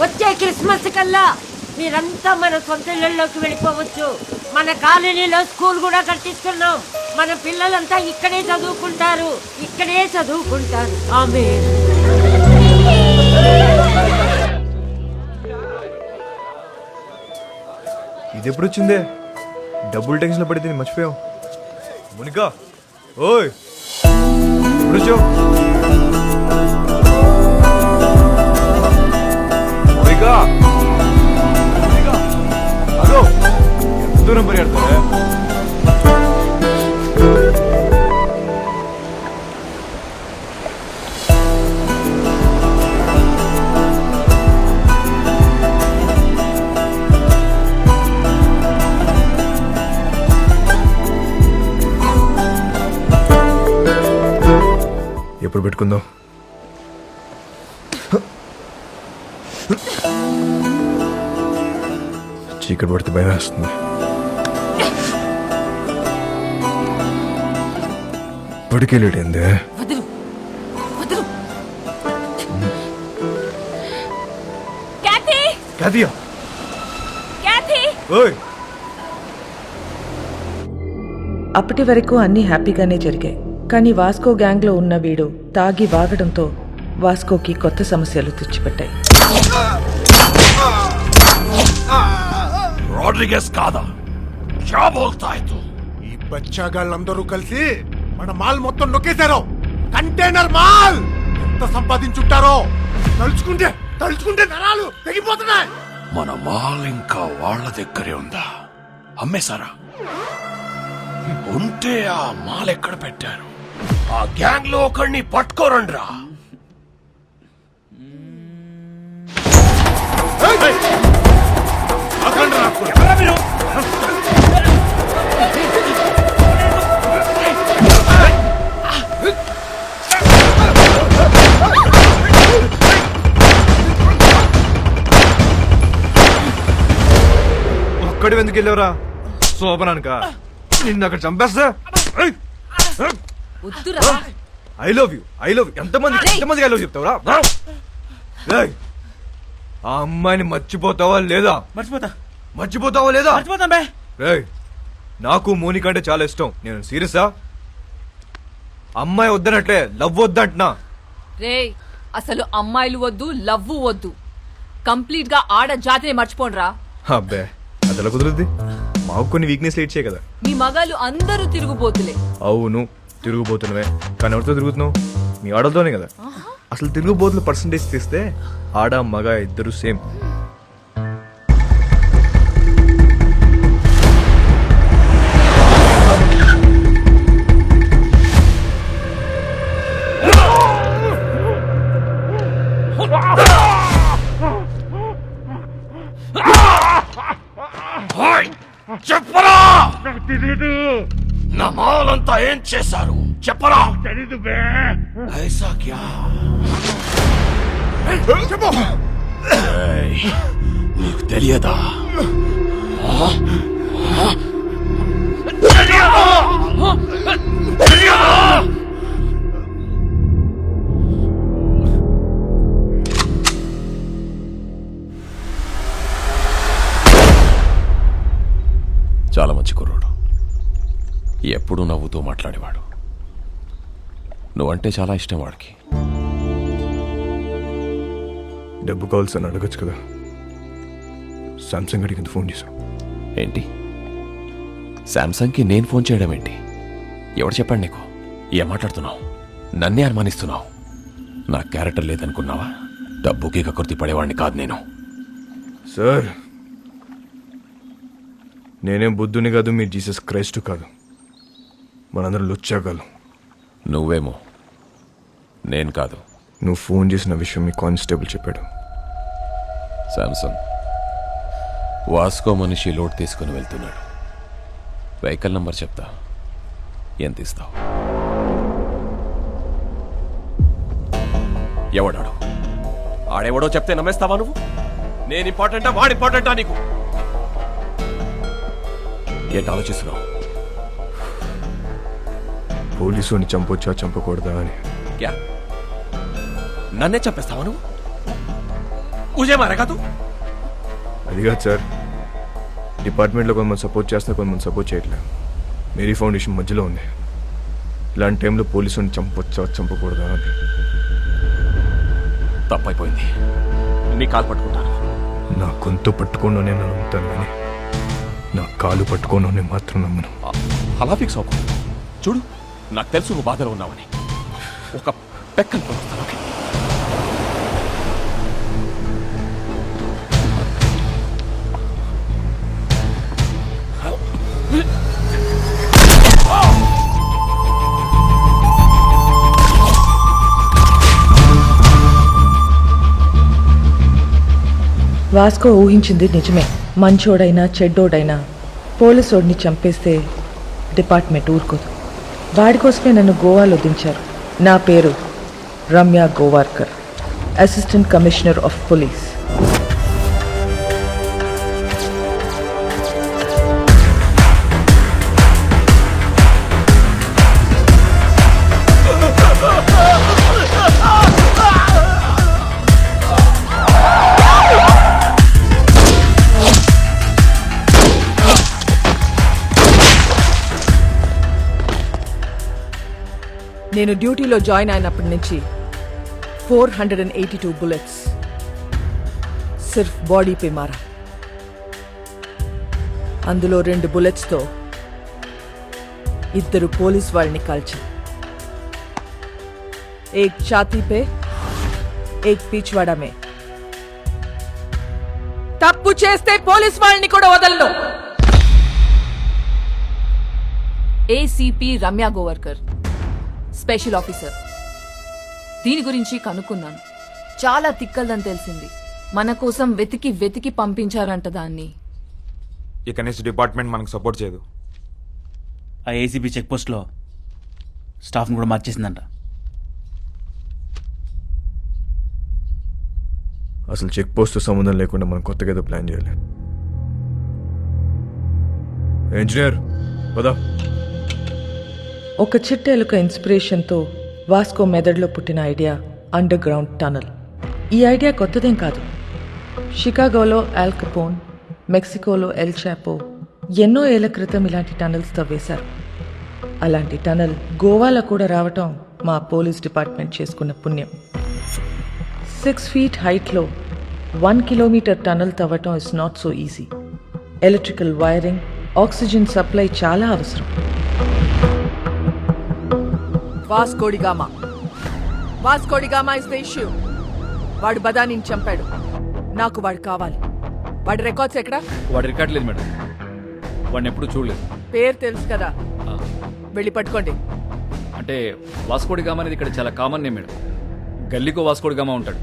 వచ్చే క్రిస్మస్ కల్లా మీరంతా మన సొంత ఇళ్లలోకి వెళ్ళిపోవచ్చు. మన కాలనీలో స్కూల్ కూడా కట్టిస్తున్నాం. మన పిల్లలంతా ఇక్కడే చదువుకుంటారు. ఆమేన్. ఇది ఎప్పుడు వచ్చిందే? డబ్బులు టెన్షన్లో పడితే నేను మర్చిపోయాం. మునికా ఓయ్ ఇప్పుడు వచ్చావు? మునికా అదో ఎంత దూరం పరిగెడతారా? ఎప్పుడు పెట్టుకుందాం? చీకటి పడితే భయం వేస్తుంది. ఇప్పటికే లేట్ అయిందే. అప్పటి వరకు అన్నీ హ్యాపీగానే జరిగాయి. కానీ వాస్కో గ్యాంగ్లో ఉన్న వీడు తాగి వాగడంతో వాస్కోకి కొత్త సమస్యలు తెచ్చిపెట్టాయి. రోడ్రిగస్ కాదా? క్యా బోల్తా హై తు? ఈ బచ్చాగాళ్ళందరూ కలిసి మన మాల్ మొత్తం నొక్కేశారు. కంటైనర్ మాల్ ఎంత సంపాదించుంటారో తలుచుకుంటే నరాలు తెగిపోతున్నాయి. మన మాల్ ఇంకా వాళ్ళ దగ్గరే ఉందా? అమ్మేశారా? ఉంటే ఆ మాల్ ఎక్కడ పెట్టారు? ఆ గ్యాంగ్ లో ఒకడిని పట్టుకోరండ్రా. ఒక్కడి ఎందుకు వెళ్ళావురా? శోభనానిక నిన్ను అక్కడ చంపేస్తా. ఐ లవ్ యూ ఎంతమంది ఐ లవ్ చెప్తావురా? ఏయ్, ఆ అమ్మాయిని మర్చిపోతావా లేదా? మర్చిపోతావా లేదా? ఏయ్, నాకు మోనిక అంటే చాలా ఇష్టం. నేను సీరియసా? అమ్మాయి వద్దనట్లే, లవ్ వద్దంటున్నా. రే, అసలు అమ్మాయిలు వద్దు, లవ్వు వద్దు. కంప్లీట్ గా ఆడ జాతిని మర్చిపోండ్రా. అబ్బే, అదెలా కుదురుద్ది? మాకు కొన్ని వీక్నెస్ లేట్ చేయ కదా. మీ మగాళ్ళు అందరూ తిరుగుబోతులే. అవును, తిరుగుబోతున్నవే. కానీ ఎవరితో తిరుగుతున్నావు? మీ ఆడలతోనే కదా. అసలు తిరుగుబోతుల పర్సంటేజ్ తీస్తే ఆడ మగ ఇద్దరు సేమ్. చెప్పరా, నా మాలంతా ఏం చేశారు చెప్పరా? తెలీదు బే. ఐసా క్యా? నీకు తెలియదా? చాలా మంచి కుర్రోడు, ఎప్పుడూ నవ్వుతూ మాట్లాడేవాడు. నువ్వంటే చాలా ఇష్టం వాడికి. డబ్బు కావాల్సి అని అడగచ్చు కదా. సామ్సంగ్ అడిగింది ఫోన్ చేశావు ఏంటి? శాంసంగ్కి నేను ఫోన్ చేయడం ఏంటి? ఎవడు చెప్పాడు నీకు? ఏం మాట్లాడుతున్నావు? నన్నే అనుమానిస్తున్నావు. నా క్యారెక్టర్ లేదనుకున్నావా? డబ్బుకి కకృతి పడేవాడిని కాదు నేను. సార్, నేనేం బుద్ధుని కాదు, మీ జీసస్ క్రైస్ట్ కాదు. మనందరం లుచ్చాగాలు. నువ్వేమో, నేను కాదు. నువ్వు ఫోన్ చేసిన విషయం మీ కానిస్టేబుల్ చెప్పాడు. శాంసంగ్ వాస్కో మనిషి లోడ్ తీసుకుని వెళ్తున్నాడు. వెహికల్ నంబర్ చెప్తా, ఎంత ఇస్తావు? ఎవడాడు? ఆడెవడో చెప్తే నమ్మేస్తావా నువ్వు? నేను ఇంపార్టెంటా వాడు ఇంపార్టెంటా నీకు? ఏంటి ఆలోచిస్తున్నావు? పోలీసుని చంపొచ్చా చంపకూడదా అని. క్యా నన్నే చంపేస్తావా నువ్వు? ఉజే మారేగా తూ? అది కాదు సార్, డిపార్ట్మెంట్లో కొంతమంది సపోర్ట్ చేస్తా, కొంతమంది సపోర్ట్ చేయట్లేదు. మేరీ ఫౌండేషన్ మధ్యలో ఉంది. ఇలాంటి టైంలో పోలీసుని చంపొచ్చా చంపకూడదా అని. తప్పైపోయింది. నీ కాలు పట్టుకుంటాను. నా గొంతు పట్టుకోను నేను నమ్ముతాను, కానీ నా కాలు పట్టుకోను నేను మాత్రం నమ్మను. అలా ఫిక్స్ అవ్వకు. చూడు, నాకు తెలుసు నువ్వు బాధలో ఉన్నావని. ఒక పెక్కను పొందుతాను. ఓకే? వాస్కో ఊహించింది నిజమే. మంచోడైనా చెడ్డోడైనా పోలీసోడిని చంపేస్తే డిపార్ట్మెంట్ ఊరుకోదు. వాడి కోసమే నన్ను గోవాలో దించారు. నా పేరు Ramya Govarkar, assistant commissioner of police. నేను డ్యూటీలో జాయిన్ అయినప్పటి నుంచి 482 బుల్లెట్స్ సిర్ఫ్ బాడీ పే మారా. అందులో 2 బుల్లెట్స్తో 2 పోలీస్ వాళ్ళని కాల్చి, एक छाती पे एक पिछवाड़ा में. తప్పు చేస్తే పోలీస్ వాళ్ళని కూడా వదలను. ACP Ramya Govarkar, special officer. దీని గురించి కనుక్కున్నాను. చాలా తిక్కల్దని తెలిసింది. మన కోసం వెతికి వెతికి పంపించారంట దాన్ని. ఇక నెక్స్ట్ డిపార్ట్మెంట్ మనకు సపోర్ట్ చేయదు. ఆ ఏసీబీ చెక్ పోస్ట్లో స్టాఫ్ని కూడా మార్చేసిందంట. అసలు చెక్ పోస్ట్ సంబంధం లేకుండా మనం కొత్తగా ఏదో ప్లాన్ చేయాలి. ఇంజనీర్ పదా. ఒక చిట్టెలుక ఇన్స్పిరేషన్తో వాస్కో మెదడులో పుట్టిన ఐడియా అండర్ గ్రౌండ్ టనల్. ఈ ఐడియా కొత్తదేం కాదు. షికాగోలో ఆల్ కపోన్, మెక్సికోలో ఎల్ చాపో ఎన్నో ఏళ్ల క్రితం ఇలాంటి టనల్స్ తవ్వేశారు. అలాంటి టనల్ గోవాలో కూడా రావటం మా పోలీస్ డిపార్ట్మెంట్ చేసుకున్న పుణ్యం. 6 feet హైట్లో 1 kilometer టనల్ తవ్వటం is not so easy. Electrical wiring, oxygen supply చాలా అవసరం. Vasco da Gama is the issue. వాడు బదానిని చంపాడు. నాకు వాడు కావాలి. వాడి రికార్డ్స్ ఎక్కడా? వాడి రికార్డ్ లేదు మేడం. వాడిని ఎప్పుడు చూడలేదు. పేరు తెలుసు కదా, వెళ్ళి పట్టుకోండి. అంటే వాస్కోడిగామా అనేది ఇక్కడ చాలా కామన్ నేమ్ మేడం. గల్లీకో వాస్కోడిగామా ఉంటాడు.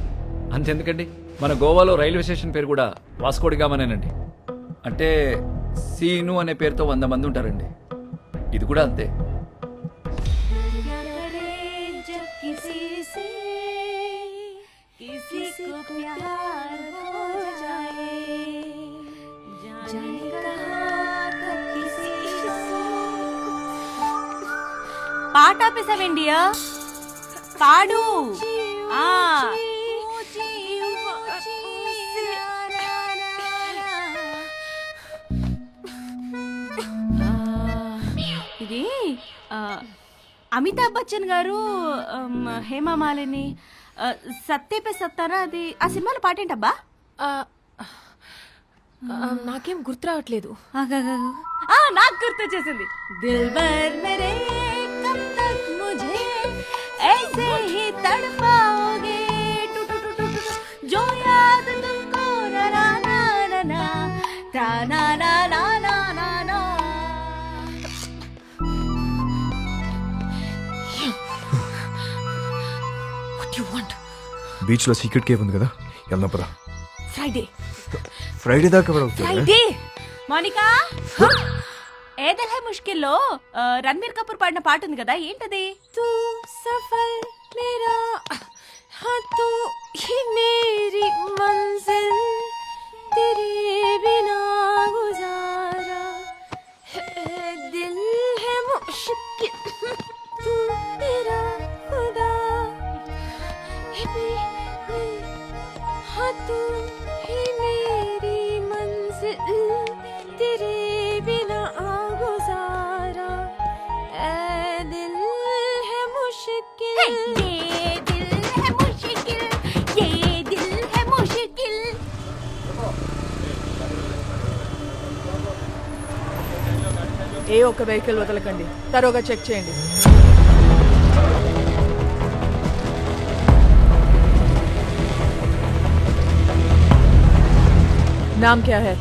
అంతెందుకండి, మన గోవాలో రైల్వే స్టేషన్ పేరు కూడా వాస్కోడిగామానేనండి. అంటే సీను అనే పేరుతో 100 మంది ఉంటారండి. ఇది కూడా అంతే. పాట ఆపేసావేండియా? పాడు. ఇది అమితాబ్ బచ్చన్ గారు, హేమా మాలిని, సత్యపే సత్తారా, అది ఆ సినిమాలో పాటేంటబ్బా? నాకేం గుర్తు రావట్లేదు. నాకు గుర్తు వచ్చేసింది. దిల్బర్ మేరే కబ్ తక్ ముझे ऐसे ही तड़पाओगे जो याद तुमको ना ना ना ना ता ना ना ना ना ना ना. What do you want? Beach లో సీక్రెట్ కేవ్ ఉంది కదా, వెళ్దాం. ఫ్రైడే దాకా ఫ్రైడే. మోనికా, ఏ దిల్ హై ముష్కిల్లో రణబీర్ కపూర్ పాడిన పాట ఉంది కదా, ఏంటది? తూ సఫర్ మేరా हाँ तू ही मेरी मंजिल तेरे बिना गुजारा दिल है मुश्किल तू मेरा खुदा हाँ तू ही मेरी मंजिल तेरे बिना गुजारा दिल है मुश्किल. ఏ ఒక్క వెహికల్ వదలకండి. తరోగా చెక్ చేయండి. नाम क्या है?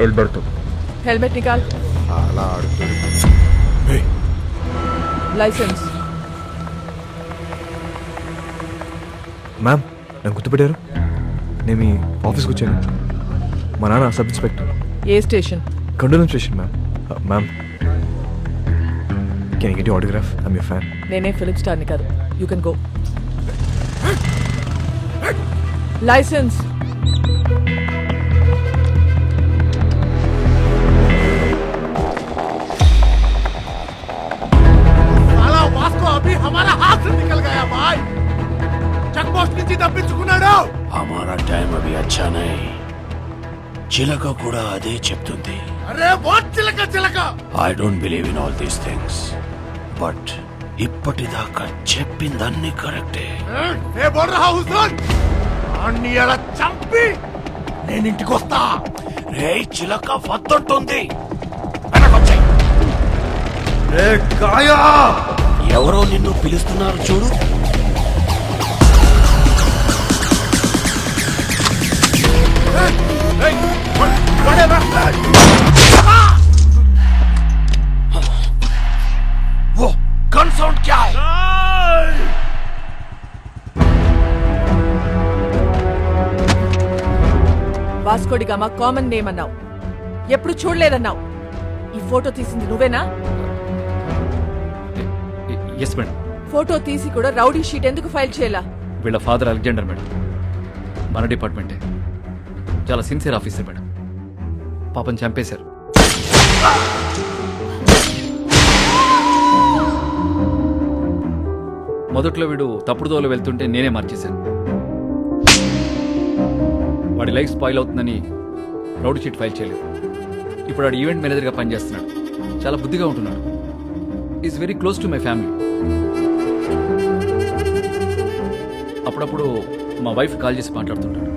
एल्बर्टो. हेलमेट निकाल. లైసెన్స్. మ్యామ్, నన్ను గుర్తుపెట్టారు? నేను మీ ఆఫీస్కి వచ్చాను. మా నాన్న sub inspector. A station? కండోలం station ma'am. Ma'am, can I get your autograph? I am your fan. నేనే ఫిలిప్ స్టార్ని కాదు. You can go. లైసెన్స్. साला वास्को अभी हमारा हाथ से निकल गया भाई. చెక్ పోస్ట్ నుంచి తప్పించుకున్నాడు. हमारा टाइम अभी अच्छा नहीं. చిలక కూడా అదే చెప్తుంది. అరే వాట్ చిలక చిలక. I don't believe in all these things. But ఇప్పటిదాకా చెప్పిందన్నీ కరెక్టే. ఏ బోల్ రహా హుస్సేన్. అన్ని అలా చంపి నేను ఇంటికి వస్తా. రే చిలక వద్దంటుంది. వెనకొచ్చాయి. రే కాయా. ఎవరో నిన్ను పిలుస్తున్నారు చూడు. वो गन साउंड क्या है? వాస్కోడిగామా కామన్ నేమ్ అన్నావు, ఎప్పుడు చూడలేదన్నావు. ఈ ఫోటో తీసింది నువ్వేనా? Yes madam. ఫోటో తీసి కూడా రౌడీ షీట్ ఎందుకు ఫైల్ చేయాలా? వీళ్ళ ఫాదర్ అలెగ్జాండర్ మేడం, మన డిపార్ట్మెంటే. చాలా సిన్సియర్ ఆఫీసర్ మేడం. పాపం చంపేశారు. మొదట్లో వీడు తప్పుడు దోవలో వెళ్తుంటే నేనే మార్చేశాను. వాడి లైఫ్ స్పాయిల్ అవుతుందని రౌడీ షీట్ ఫైల్ చేయలేదు. ఇప్పుడు వాడు ఈవెంట్ మేనేజర్గా పనిచేస్తున్నాడు. చాలా బుద్ధిగా ఉంటున్నాడు. Is very close to my family. అప్పుడప్పుడు మా వైఫ్ కాల్ చేసి మాట్లాడుతుంటాడు.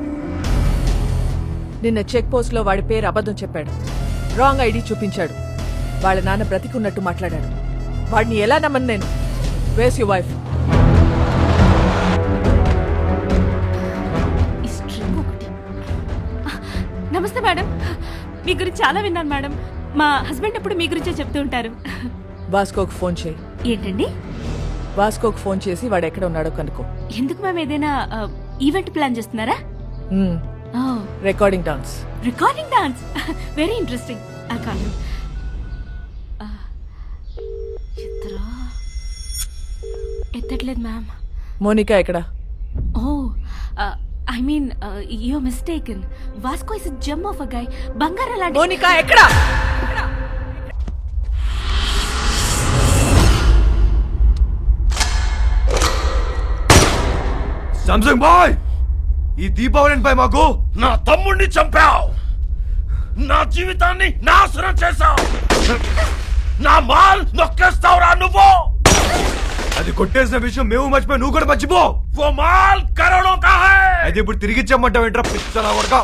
నిన్న చెక్ పోస్ట్ లో వాడి పేరు అబద్ధం చెప్పాడు, రాంగ్ ఐడి చూపించాడు. వాళ్ళ నాన్న బ్రతికున్నట్టు మాట్లాడాడు. వాడిని ఎలా నమ్మను నేను? వేస్ యు వైఫ్? నమస్తే మేడం, మీ గురించి చాలా విన్నాను మేడం. మా హస్బెండ్ ఎప్పుడు మీ గురించే చెప్తూ ఉంటారు. వాస్కోకు ఫోన్ చేయి. ఏంటండి? వాస్కోకు ఫోన్ చేసి వాడు ఎక్కడ ఉన్నాడో కనుక్కో. ఎందుకు మ్యామ్, ఏదైనా ఈవెంట్ ప్లాన్ చేస్తున్నారా? Recording dance. Recording dance, very interesting. కాదు, ఎత్తట్లేదు మ్యామ్. మోనికా ఎక్కడ? Oh, I mean you mistaken. Vasco is gem of a guy. బంగారం లాంటి మోనికా ఎక్కడ? సామ్సంగ్ బాయ్, ఈ దీపావళిపై మాకు నా తమ్ముడిని చంపావు, నా జీవితాన్ని నాశనం చేశావు, నా మాల్ నొక్కేస్తావురా నువ్వు. అది కొట్టేసిన విషయం మేము మర్చిపోయి నువ్వు కూడా మర్చిపో. वो माल करोड़ों का है. అయితే ఇప్పుడు తిరిగి ఇచ్చామంటావు ఏంట్రా పిచ్చనా వరక?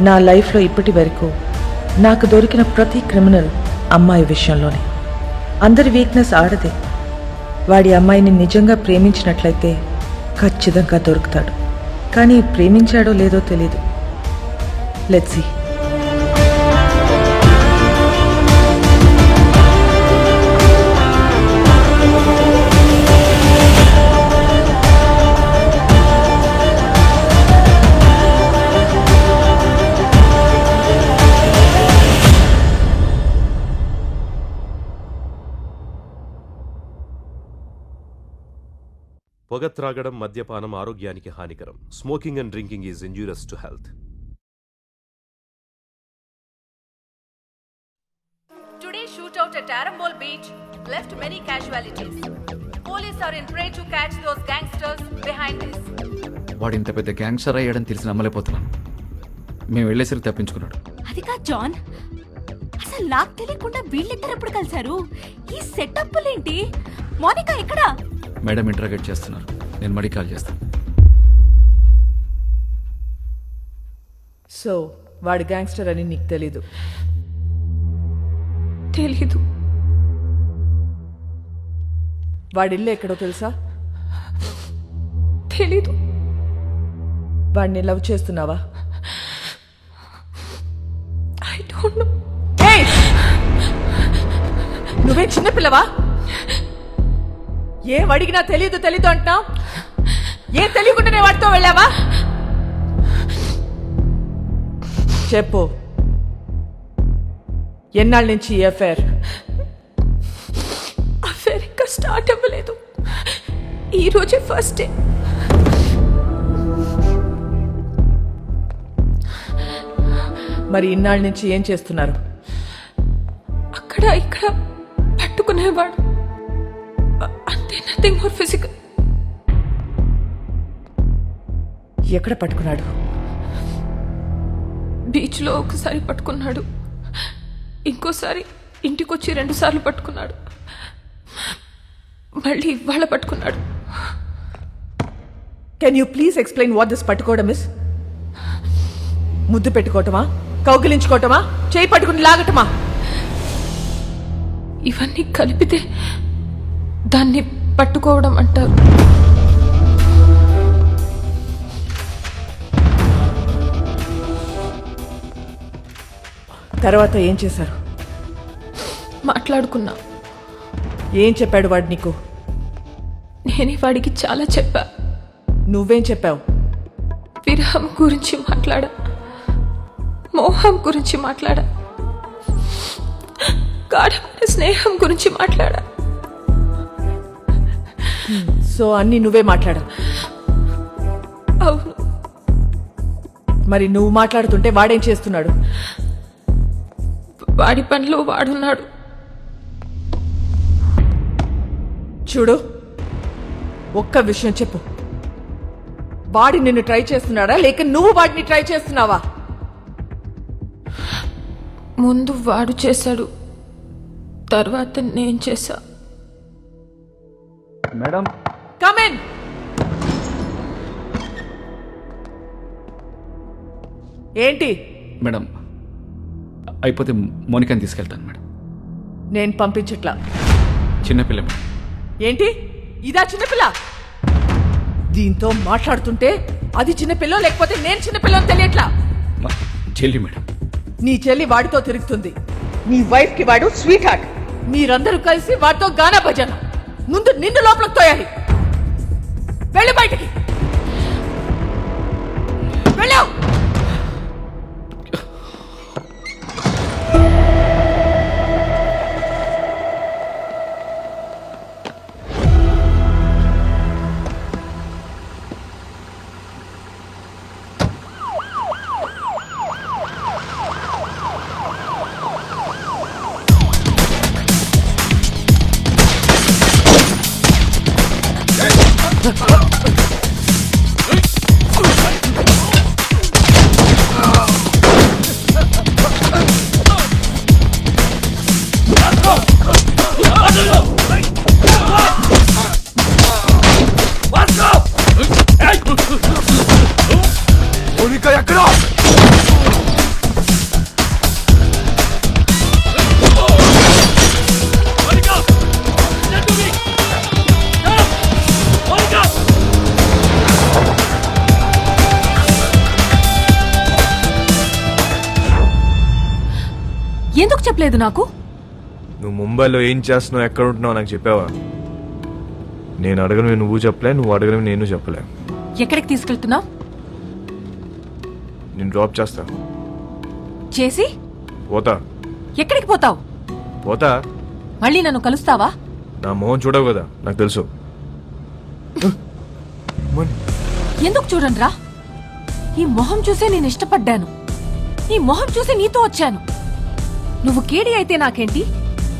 నా లైఫ్లో ఇప్పటి వరకు నాకు దొరికిన ప్రతి క్రిమినల్ అమ్మాయి విషయంలోనే. అందరి వీక్నెస్ ఆడదే. వాడి అమ్మాయిని నిజంగా ప్రేమించినట్లయితే ఖచ్చితంగా దొరుకుతాడు. కానీ ప్రేమించాడో లేదో తెలీదు. Let's see. పొగ త్రాగడం, మద్యపానం ఆరోగ్యానికి హానికరం. Smoking and drinking is injurious to health. Today's shootout at Arambol Beach left many casualties. Police are in prey to catch those gangsters behind this. వాడు ఇంత పెద్ద గ్యాంగ్స్టర్ అయ్యాడని తెలిసి నమ్మలేకపోతున్నాం. మేము వెళ్ళేసరికి తప్పించుకున్నాడు. అది కాదు జాన్, అసలు నాకు తెలియకుండా వీళ్ళిద్దరు ఎప్పుడు కలిశారు? ఈ సెటప్లేంటి? మోనికా ఎక్కడ? మేడం ఇంటరాగేట్ చేస్తున్నారు. నేను మడి కాల్ చేస్తాను. సో వాడు గ్యాంగ్స్టర్ అని నీకు తెలీదు? తెలీదు. వాడిల్లు ఎక్కడో తెలుసా? తెలీదు. వాడిని లవ్ చేస్తున్నావా? I don't know. Hey! నువ్వే చిన్నపిల్లవా? ఏం అడిగినా తెలీదు అంటున్నావు. ఏం తెలియకుండానే వాటితో వెళ్ళావా? చెప్పు, ఎన్నాళ్ళ నుంచి ఈ అఫైర్ ఇంకా స్టార్ట్ అవ్వలేదు. ఈ రోజే ఫస్ట్ డే. మరి ఇన్నాళ్ళ నుంచి ఏం చేస్తున్నారు? అక్కడ ఇక్కడ పట్టుకునేవాడు, అంతే, నథింగ్ మోర్ ఫిజికల్. ఎక్కడ పట్టుకున్నాడు? బీచ్లో ఒకసారి పట్టుకున్నాడు, ఇంకోసారి ఇంటికొచ్చి 2 సార్లు పట్టుకున్నాడు, మళ్ళీ ఇవాళ పట్టుకున్నాడు. Can you please explain what this పట్టుకోవడం ఇస్? ముద్దు పెట్టుకోవటమా, కౌగిలించుకోవటమా, చేయి పట్టుకుని లాగటమా? ఇవన్నీ కలిపితే దాన్ని పట్టుకోవడం అంటారు. తర్వాత ఏం చేశారు? మాట్లాడుకున్నా. ఏం చెప్పాడు వాడు నీకు? నేనే వాడికి చాలా చెప్పా. నువ్వేం చెప్పావు? విరహం గురించి మాట్లాడా, మోహం గురించి మాట్లాడా, గాఢమైన స్నేహం గురించి మాట్లాడా. సో అన్నీ నువ్వే మాట్లాడావు? అవును. మరి నువ్వు మాట్లాడుతుంటే వాడేం చేస్తున్నాడు? వాడి పనిలో వాడున్నాడు. చూడు, ఒక్క విషయం చెప్పు, వాడి నిన్ను ట్రై చేస్తున్నాడా లేక నువ్వు వాడిని ట్రై చేస్తున్నావా? ముందు వాడు చేశాడు, తర్వాత నేను చేశా. Madam, come in. ఏంటి? మేడం, అయిపోతే మోనికాని తీసుకెళ్తాను మేడం. నేను పంపించట్లా. చిన్నపిల్ల మేడం. ఏంటి ఇదా చిన్నపిల్ల? దీంతో మాట్లాడుతుంటే అది చిన్నపిల్ల లేకపోతే నేను చిన్నపిల్లని తెలియట్లా. చెల్లి మేడం. నీ చెల్లి వాడితో తిరుగుతుంది, నీ వైఫ్ కి వాడు స్వీట్ హార్ట్. మీరందరూ కలిసి వాడితో గానా భజన. ముందు నిన్ను లోపలికి తోయాలి. వెళ్ళి బయటికి వెళ్ళావు. మోనికా ఎక్కడ? ఎందుకు చెప్పలేదు నాకు? నువ్వు ముంబైలో ఏం చేస్తున్నావు, ఎక్కడ ఉంటున్నావు నాకు చెప్పావా? నేను అడగను నువ్వు చెప్పలే, నువ్వు అడగను నేను చెప్పలే. ఎక్కడికి తీసుకెళ్తున్నావు? నేను డ్రాప్ చేస్తా. చేసి పోతా. ఎక్కడికి పోతావు? పోతా. మళ్ళీ నన్ను కలుస్తావా? నా మొహం చూడవు కదా, నాకు తెలుసు. ఎందుకు చూడండిరా, ఈ మొహం చూసే నేను ఇష్టపడ్డాను, ఈ మొహం చూసి నీతో వచ్చాను. నువ్వు కేడి అయితే నాకేంటి,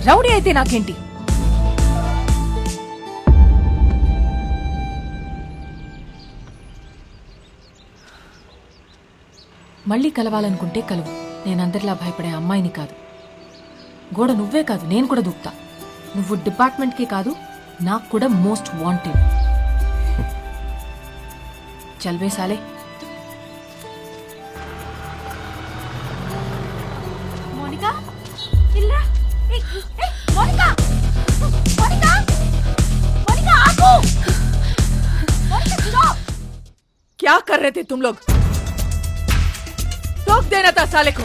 రౌడీ అయితే నాకేంటి? మళ్ళీ కలవాలనుకుంటే కలువు. నేనందరిలా భయపడే అమ్మాయిని కాదు. గోడ నువ్వే కాదు, నేను కూడా దూకుతా. నువ్వు డిపార్ట్మెంట్కే కాదు, నాకు కూడా మోస్ట్ వాంటెడ్. చల్వే సాలే. మోనికా, ఇల్లా. ఏయ్, ఏయ్, మోనికా, మోనికా, మోనికా, ఆగు. మోనికా, सुनो. क्या कर रहे थे तुम लोग? टोक देना था साले को.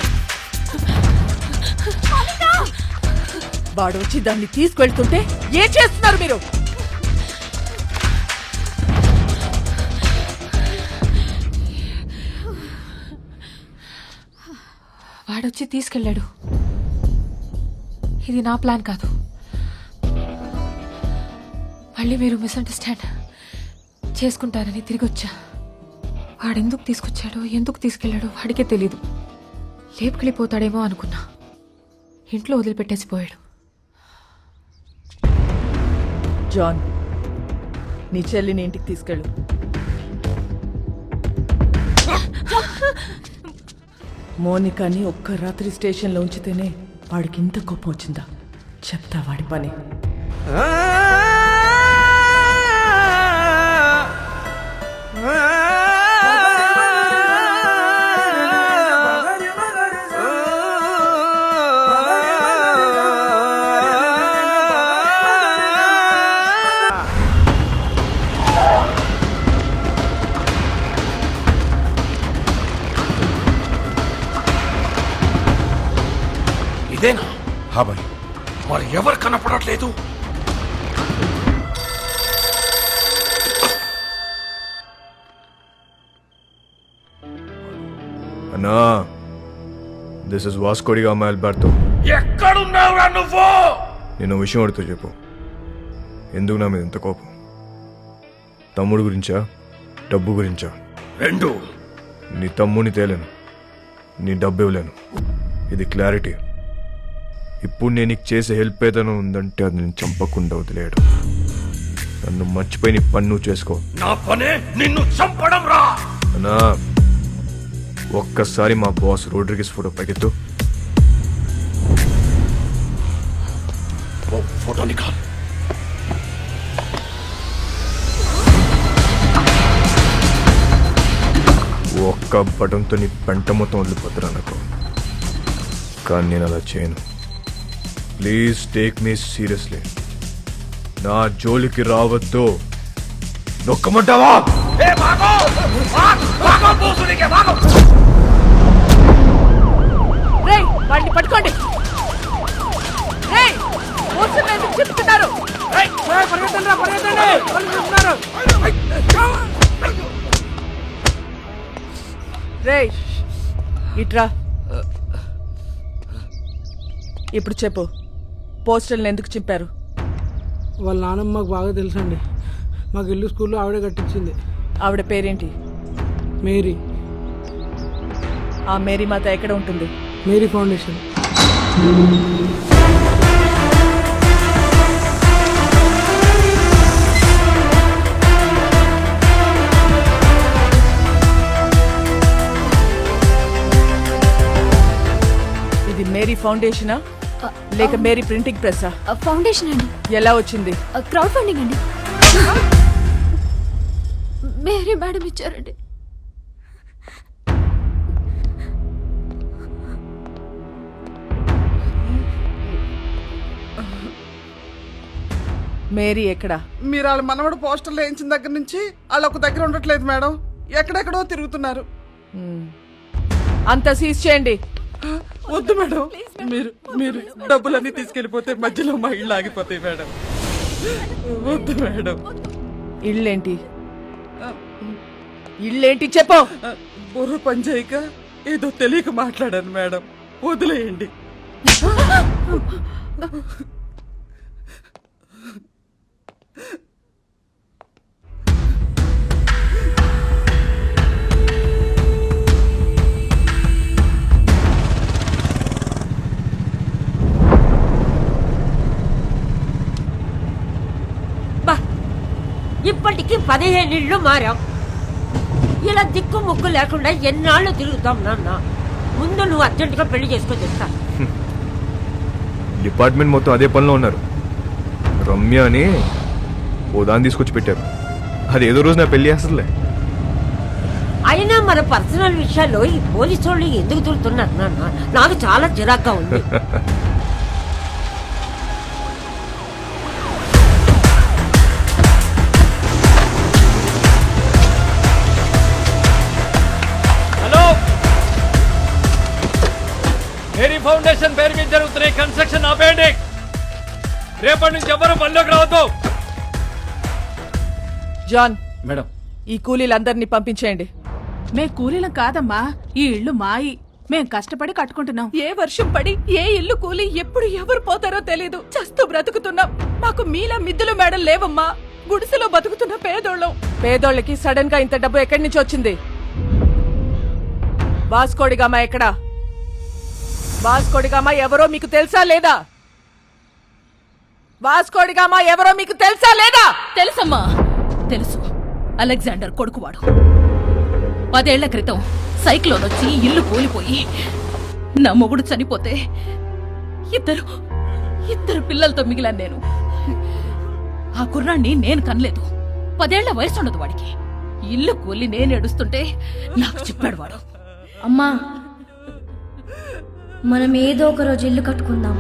मोनिका, వాడు వచ్చి దాన్ని తీసుకెళ్తుంటే ఏం చేస్తున్నారు మీరు? వాడొచ్చి తీసుకెళ్ళాడు. ఇది నా ప్లాన్ కాదు. మళ్ళీ మీరు మిస్అండర్స్టాండ్ చేసుకుంటారని తిరిగి వచ్చా. వాడెందుకు తీసుకొచ్చాడో ఎందుకు తీసుకెళ్ళాడో వాడికే తెలీదు. లేపుకెళ్ళిపోతాడేమో అనుకున్నా. ఇంట్లో వదిలిపెట్టేసి పోయాడు. జాన్, నీ చెల్లిని ఇంటికి తీసుకెళ్ళు. మోనికాని ఒక్క రాత్రి స్టేషన్లో ఉంచితేనే వాడికి ఇంత కోపం వచ్చిందా? చెప్తా వాడి పని. ఇదేనా? హా భాయ్. మరి ఎవరు కనపడట్లేదు? అన్నా, this is Vasco da Gama Alberto. ఎక్కడున్నావురా నువ్వు? నేను విషయం అడుగుతూ చెప్పు. ఎందుకు నా మీద ఎంత కోపం? తమ్ముడు గురించా, డబ్బు గురించా? రెండు. నీ తమ్ముని తేలేను, నీ డబ్బు ఇవ్వలేను. ఇది క్లారిటీ. ఇప్పుడు నేను నీకు చేసే హెల్ప్ ఏదైనా ఉందంటే అది నేను చంపకుండా వదిలేయడం. నన్ను మర్చిపోయి నీ పని నువ్వు చేసుకో. నా పనే నిన్ను చంపడం రా. అన్నా, ఒక్కసారి మా బాస్ రోడ్రిగిస్ ఫోటో పైకెత్తు. ఫోటో నికాల్. ఒక్క బటన్తో నీ పెంట మొత్తం వదిలిపోతున్నా నాకు. కానీ నేను అలా చేయను. Please take me seriously. నా జోలికి రావద్దు. నొక్కమంటావా? రేయ్, వాడిని పట్టుకోండి. రేయ్, మోసం ఎందుకు చెప్తున్నారు? రేయ్, ఇట్రా. ఇప్పుడు చెప్పు, పోస్టర్లను ఎందుకు చింపారు? వాళ్ళ నాన్నమ్మ మాకు బాగా తెలుసండి. మాకు ఇల్లు స్కూల్లో ఆవిడే కట్టించింది. ఆవిడ పేరేంటి? మేరీ. ఆ మేరీ మాత ఎక్కడ ఉంటుంది? Mary foundation. ఇది మేరీ ఫౌండేషనా లేక మేరీ ప్రింటింగ్ ప్రెస్సా? ఫౌండేషన్ అండి. ఎలా వచ్చింది? క్రౌడ్ ఫండింగ్ అండి. మేరీ మేడం ఇచ్చారండి. మేరీ ఎక్కడా? మీరు వాళ్ళ మనవడు పోస్టర్లు వేయించిన దగ్గర నుంచి వాళ్ళు ఒక దగ్గర ఉండట్లేదు మేడం. ఎక్కడెక్కడో తిరుగుతున్నారు. అంతా సీజ్ చేయండి. వద్దు మేడం, మీరు మీరు డబ్బులన్నీ తీసుకెళ్ళిపోతే మధ్యలో మా ఇళ్ళు ఆగిపోతాయి మేడం. వద్దు మేడం. ఇళ్ళేంటి? ఇళ్ళేంటి చెప్పు. బుర్ర పని చేయక ఏదో తెలియక మాట్లాడాను మేడం. వదిలేయండి. ఇప్పటికి 15 ఇళ్ళు మారాం. ఇలా దిక్కు ముక్కు లేకుండా ఎన్నాళ్ళు తిరుగుతాం నాన్న. ముందు నువ్వు అర్జెంటుగా పెళ్లి చేసుకొని చెప్తా. డిపార్ట్మెంట్ మొత్తం అదే పనిలో ఉన్నారు. రమ్య అని ఓ దాన్ని తీసుకొచ్చి పెట్టారు. అది ఏదో రోజు నా పెళ్లి చేస్తుందిలే. అయినా మన పర్సనల్ విషయాల్లో ఈ పోలీసు వాళ్ళు ఎందుకు తిరుగుతున్నారు నాన్న? నాకు చాలా చిరాగ్గా ఉంది. మేరీ ఫౌండేషన్ పేరు మీద జరుగుతున్న కన్స్ట్రక్షన్ ఆపేయండి. రేపటి నుంచి ఎవరు పనిలోకి రావద్దు. జాన్, మేడం, ఈ కూలీలందరినీ పంపించేయండి. మే కూలీలం కాదమ్మా, ఈ ఇల్లు మాయి. మేం కష్టపడి కట్టుకుంటున్నాం. ఏ వర్షం పడి ఏ ఇల్లు కూలి ఎప్పుడు ఎవరు పోతారో తెలీదు. చస్తూ బ్రతుకుతున్నాం. మాకు మీలా మిద్దులు మేడలు లేవమ్మా. గుడిసెలో బతుకుతున్న పేదోళ్ళం. పేదోళ్ళకి సడన్ గా ఇంత డబ్బు ఎక్కడి నుంచి వచ్చింది? వాస్కోడిగామా ఎక్కడా? వాస్కోడిగామా ఎవరో మీకు తెలుసా లేదా? వాస్కోడిగామా ఎవరో మీకు తెలుసా లేదా? తెలుసమ్మా, తెలుసు. అలెగ్జాండర్ కొడుకువాడు. 10 ఏళ్ల క్రితం సైక్లోన్ వచ్చి ఇల్లు కూలిపోయి నా మొగుడు చనిపోతే ఇద్దరు పిల్లలతో మిగిలాను నేను. ఆ కుర్రాన్ని నేను కనలేదు. 10 ఏళ్ల వయసు ఉండదు వాడికి. ఇల్లు కూలి నేను ఏడుస్తుంటే నాకు చెప్పాడు వాడు. అమ్మా, మనం ఏదో ఒక రోజు ఇల్లు కట్టుకుందాం.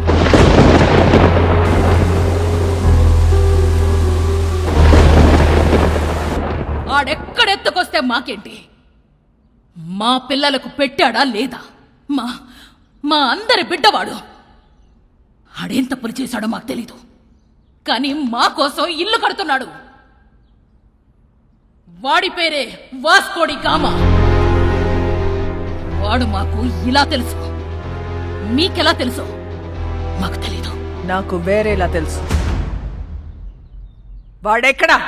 ఆడెక్కడెత్తుకొస్తే మాకేంటి? మా పిల్లలకు పెట్టాడా లేదా? మా అందరి బిడ్డవాడు. ఆడేం తప్పులు చేశాడో మాకు తెలీదు, కానీ మా కోసం ఇల్లు కడుతున్నాడు. వాడి పేరే వాస్కోడి గామా. వాడు మాకు ఇలా తెలుసు. మీకెలా తెలుసు మాకు తెలీదు. నాకు వేరేలా తెలుసు. వాడెక్కడా?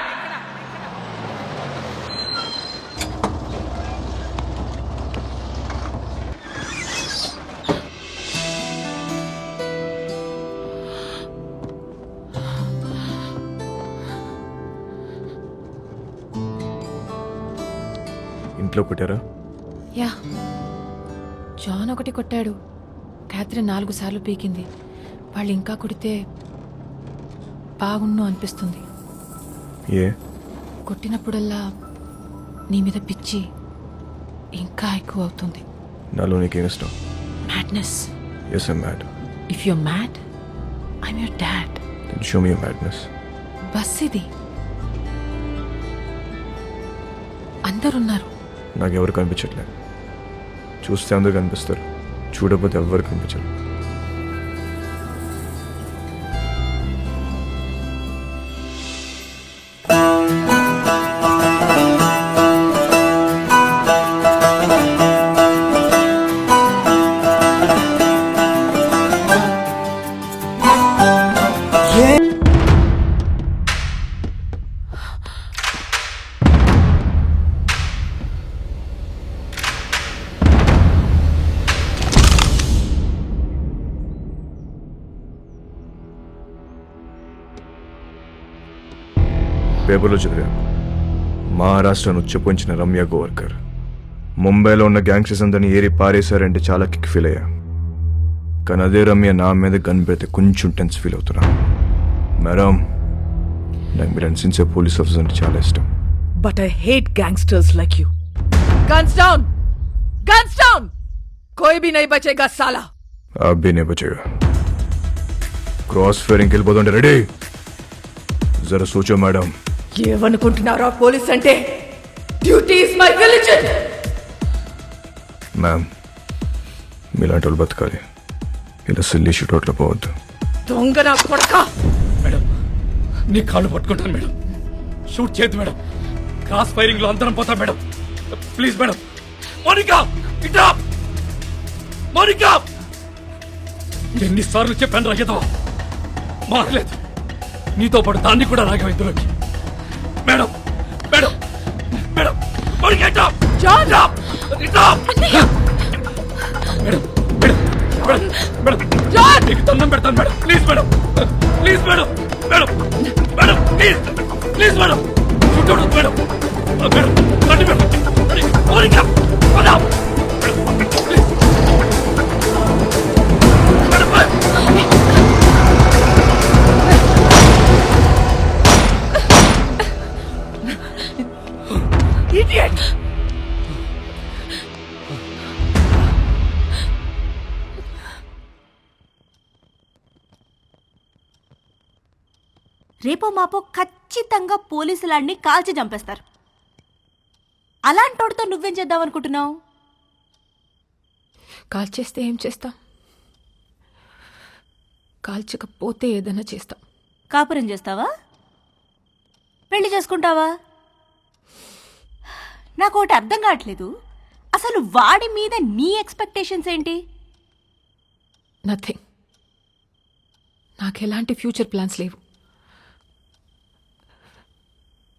ఇంట్లో కొట్టారా? యా, జాన్ ఒకటి కొట్టాడు. క్యాథరిన్ 4 సార్లు పీకింది. వాళ్ళు ఇంకా కొడితే బాగున్ను అనిపిస్తుంది. ఏ? కొట్టినప్పుడల్లా నీ మీద పిచ్చి ఇంకా ఎక్కువ అవుతుంది. నాలో నీకేం ఇష్టం? Madness. Yes, I'm mad. If you're mad, I'm your dad. Then show me your madness. Bus ఇది. అందరున్నారు. నాకెవరు కనిపించట్లేదు. చూస్తే అందరు కనిపిస్తారు, చూడకపోతే ఎవరు కనిపించరు. పేపర్లో చదివా, మహారాష్ట్రను ఉచ్చపోంచిన రమ్య గోవర్కర్ ముంబైలో ఉన్న గ్యాంగ్స్టర్స్ అందరినీ ఏరి పారేశారంటే చాలా కిక్ ఫీల్ అయ్యా. కానీ అదే రమ్య నా మీద గన్ పెడితే కొంచెం టెన్స్ ఫీల్ అవుతున్నా. మేడం, నాకు మీరు అనిసించే పోలీస్ ఆఫీసర్ అంటే చాలా ఇష్టం. But I hate gangsters like you. Guns down! Guns down! कोई भी नहीं बचेगा साला. आप भी नहीं बचेगा. क्रॉस फायरिंग के लिए बोलते हैं रेडी. जरा सोचो मैडम. ఏమనుకుంటున్నారా పోలీస్ అంటే? Duty is my religion. Ma'am, మీలాంటి వాళ్ళు బతకాలి, ఇలా సిల్లీ షూట్అవుట్లో పోవద్దు. దొంగ నా కొడక. మేడం, నీ కాళ్ళు పట్టుకుంటాను మేడం. షూట్ చేయద్దు మేడం. క్రాస్ ఫైరింగ్ లో అందరం పోతాం మేడం. Please madam. మోనికా, ఇట్రా. మోనికా, ఎన్నిసార్లు చెప్పాను రాగేదో మారలేదు. నీతో పాటు దాన్ని కూడా రాగం ఇందులోకి. మేడం, మేడం, మేడం, మోనికా ఇట్రా. జాన్, ఇట్రా. Madam, madam, madam, madam, John, నీకు దండం పెడతాను madam. Please madam, please madam, madam, madam, please, please madam. చూడదు మేడం, మేడం, రండి మేడం. మోనికా, పదాం. Idiot! రేపో మాపో ఖచ్చితంగా పోలీసులన్నీ కాల్చి చంపేస్తారు. అలాంటోడితో నువ్వేం చేద్దాం అనుకుంటున్నావు? కాల్చేస్తే ఏం చేస్తాం? కాల్చకపోతే ఏదైనా చేస్తాం. కాపురం చేస్తావా? పెళ్లి చేసుకుంటావా? నాకు ఒకటి అర్థం కావట్లేదు. అసలు వాడి మీద నీ ఎక్స్పెక్టేషన్స్ ఏంటి? నథింగ్. నాకు ఎలాంటి ఫ్యూచర్ ప్లాన్స్ లేవు.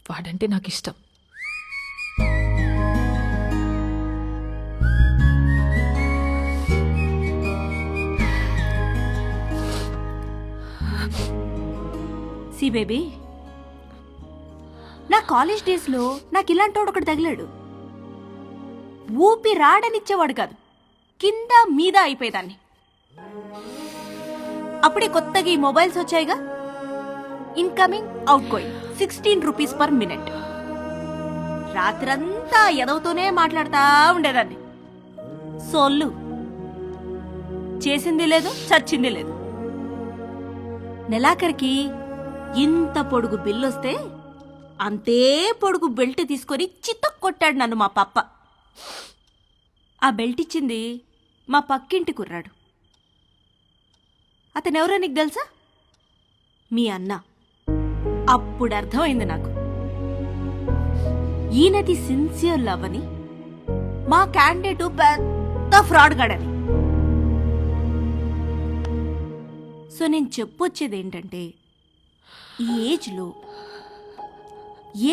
వాడంటే నాకు ఇష్టం. సి బేబీ, నా కాలేజ్ డేస్లో నాకు ఇలాంటోడు ఒకటి తగిలాడు. ఊపి రాడనిచ్చేవాడు కాదు, కింద మీద అయిపోయేదాన్ని. అప్పుడే కొత్తగా ఈ మొబైల్స్ వచ్చాయిగా, incoming outgoing 16 rupees per minute. రాత్రంతా ఎదవుతూనే మాట్లాడుతూ ఉండేదాన్ని. సోళ్ళు చేసింది లేదు, చచ్చింది లేదు. నెలాఖరికి ఇంత పొడుగు బిల్లొస్తే అంతే పొడుగు బెల్ట్ తీసుకొని చితక్ కొట్టాడు నన్ను మా పప్ప. ఆ బెల్ట్ ఇచ్చింది మా పక్కింటి కుర్రాడు. అతనెవరో నీకు తెలుసా? మీ అన్న. అప్పుడు అర్థమైంది నాకు, ఈయనది సిన్సియర్ లవ్ అని, మా క్యాండిడేట్ పెద్ద ఫ్రాడ్ గాడని. సో నేను చెప్పొచ్చేది ఏంటంటే, ఈ ఏజ్లో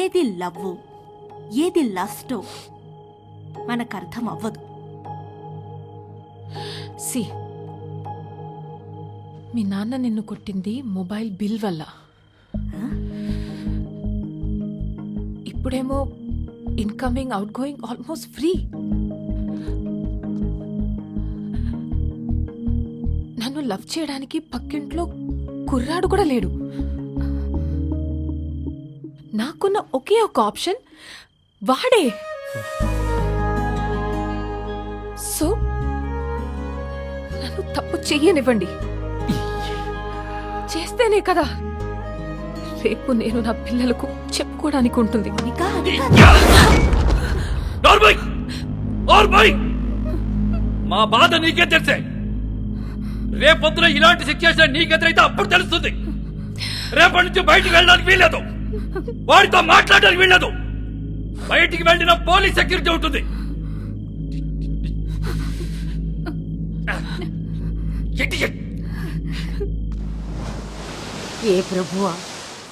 ఏది లవ్ ఏది లస్టో మనకు అర్థం అవ్వదు. సి, మీ నాన్న నిన్ను కొట్టింది మొబైల్ బిల్ వల్ల. ఇప్పుడేమో incoming out going almost free. నన్ను లవ్ చేయడానికి పక్కింట్లో కుర్రాడు కూడా లేడు. నాకున్న ఒకే ఒక ఆప్షన్ వాడే. సో నన్ను తప్పు చెయ్యనివ్వండి. చేస్తేనే కదా రేపు నేను నా పిల్లలకు చెప్పుకోవడానికి ఉంటుంది. మా బాధ నీకే తెలిసే. రేపొద్దున ఇలాంటి సిచ్యుయేషన్ నీకెదురైతే అప్పుడు తెలుస్తుంది. రేపటి నుంచి బయటికి వెళ్ళడానికి వీల్లేదు, వాడితో మాట్లాడడానికి వీల్లేదు. బయటికి వెళ్ళిన పోలీస్ సెక్యూరిటీ ఉంటుంది. ఏ ప్రభువా,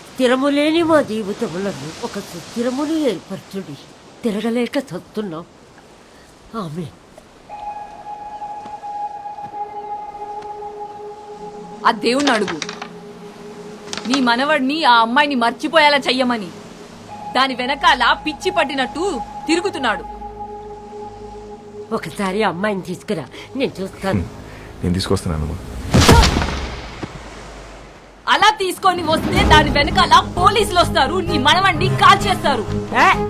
స్థిరము లేని మా జీవితములను ఒక సుస్థిరముని ఏర్పరచుడి. తిరగలేక చస్తున్నాం. ఆమె ఆ దేవుణ్ణి అడుగు, నీ మనవడిని ఆ అమ్మాయిని మర్చిపోయేలా చెయ్యమని. దాని వెనకాల పిచ్చి పట్టినట్టు తిరుగుతున్నాడు. ఒకసారి అమ్మాయిని తీసుకురా, నేను చూస్తాను. నేను తీసుకొస్తున్నాను. అలా తీసుకొని వస్తే దాని వెనకాల పోలీసులు వస్తారు, నీ మనవడిని కాల్ చేస్తారు.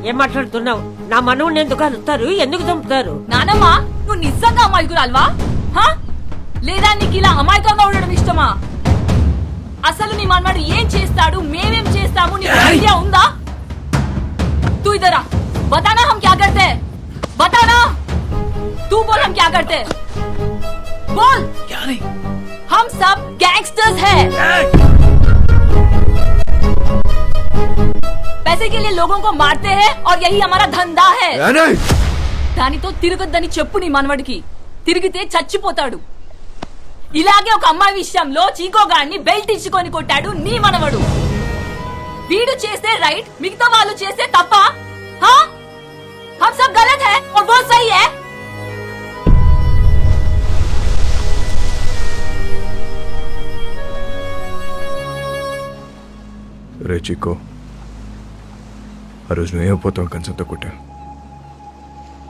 ఏం మాట్లాడుతున్నావు? నా మనవుని ఎందుకు అలుస్తారు? ఎందుకు చంపుతారు? నానమ్మ, నువ్వు నిజంగా అమాయకురాల్వా? లేదా నీకు ఇలా అమాయకంగా ఉండడం ఇష్టమా? అసలు నీ మనవాడు ఏం చేస్తాడు, మేమేం చేస్తాము, నీకు ఐడియా ఉందా? तू इधर आ, बताना हम क्या करते हैं, बताना. तू बोल हम क्या करते हैं, बोल. क्या नहीं, हम सब गैंगस्टर्स हैं. पैसे के लिए लोगों को मारते हैं और यही हमारा धंधा है. దానితో తిరగొద్దని చెప్పు నీ మనవడికి. తిరిగితే చచ్చిపోతాడు. ఇలాగే ఒక అమ్మాయి విషయంలో చీకోగాడిని బెల్ట్ ఇచ్చుకొని కొట్టాడు నీ మనవడు. వీడు చేస్తే రైట్, మిగతా వాళ్ళు చేస్తే తప్ప? हम सब गलत है और वो सही है. రే చిక్కో, ఆ రోజు నువ్వేమైపోతావు కంచంతో కొట్టా.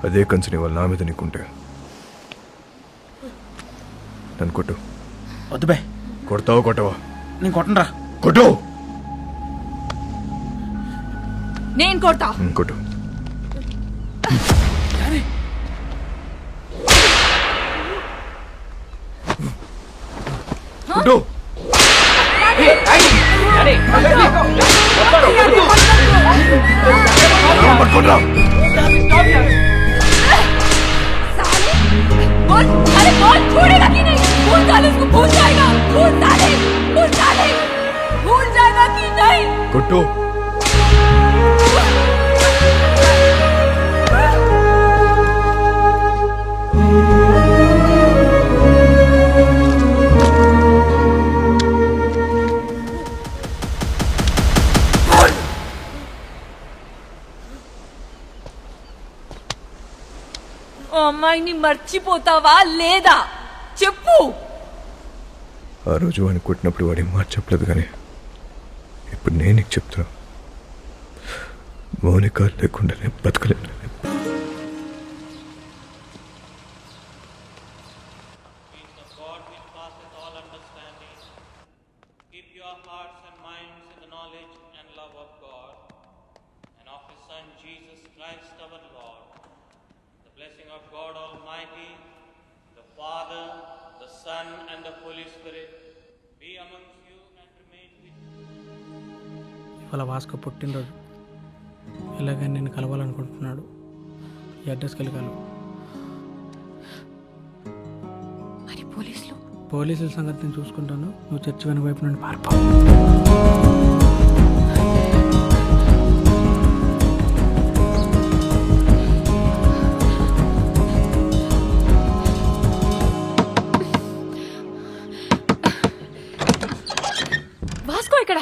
అదే కంచని వాళ్ళు నా మీద నీకుంటే నన్ను కొట్టు. వద్దు బే. కొడతావా కొట్టవా? నేను కొట్టనురా. కొట్టు. నేను కొడతా. కొట్టు. కొట్టు. बोल, अरे बोल, छोड़ेगा कि नहीं? भूल जा, उसको भूल जाएगा. भूल जा, भूल जा, भूल जा. ఆ అమ్మాయిని మర్చిపోతావా లేదా చెప్పు. ఆ రోజు వాడిని కొట్టినప్పుడు వాడి మాట చెప్పలేదు, కానీ ఇప్పుడు నేను నీకు చెప్తున్నా, మౌనిక లేకుండా నేను బతకలేను. ఇవాళ భాస్కర్ పుట్టినరోజు, ఎలాగైనా నేను కలవాలనుకుంటున్నాడు. ఈ అడ్రస్కి వెళ్ళి కలవు. మరి పోలీసులు? పోలీసుల సంగతి నేను చూసుకుంటాను, నువ్వు చర్చి వెనక వైపు నుండి పారిపో. భాస్కో ఇక్కడ.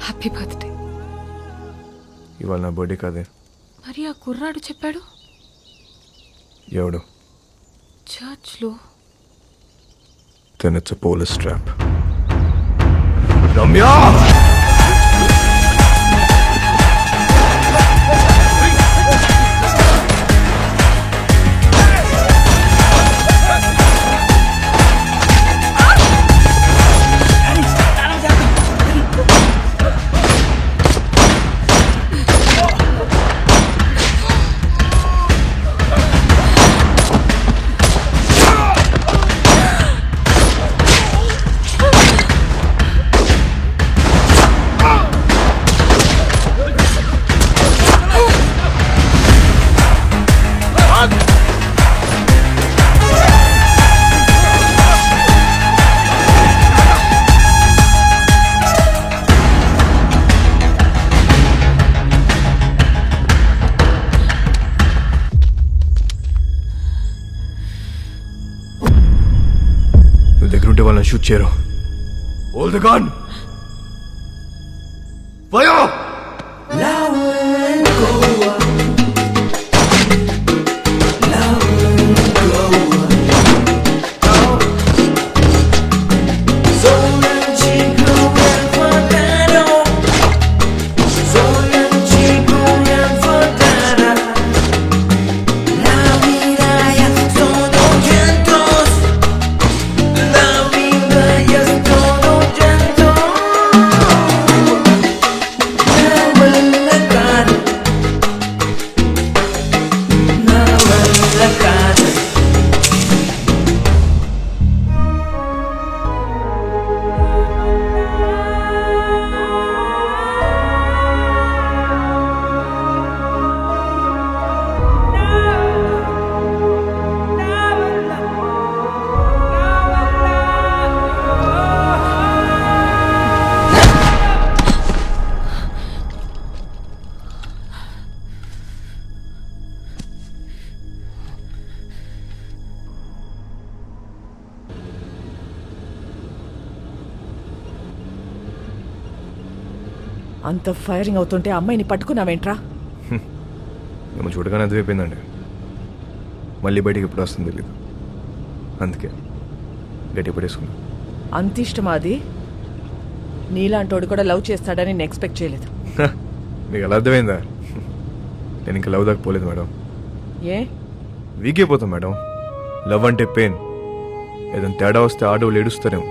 Happy birthday. ఇవాళ నా బర్త్డే కాదే. మరి ఆ కుర్రాడు చెప్పాడు ఎవడు? చర్చ్లో. Then it's a police trap. Ramya! దగ్గర ఉంటే వాళ్ళని షూట్ చేయరు. Hold the gun! Fire! అంత ఫైరింగ్ అవుతుంటే అమ్మాయిని పట్టుకున్నావేంట్రా? మేము చూడగానే అదివైపోయిందండి. మళ్ళీ బయటికి ఎప్పుడు వస్తుంది తెలీదు, అందుకే గట్టి పడేసుకున్నా. అంత ఇష్టమా అది? నీలాంటోడు కూడా లవ్ చేస్తాడని నేను ఎక్స్పెక్ట్ చేయలేదు. మీకు ఎలా అర్థమైందా? నేను ఇంకా లవ్ దాకా పోలేదు మేడం. ఏ? వీక్ అయిపోతాం మేడం. లవ్ అంటే పెయిన్. ఏదైనా తేడా వస్తే ఆడవాళ్ళు ఏడుస్తారేమో,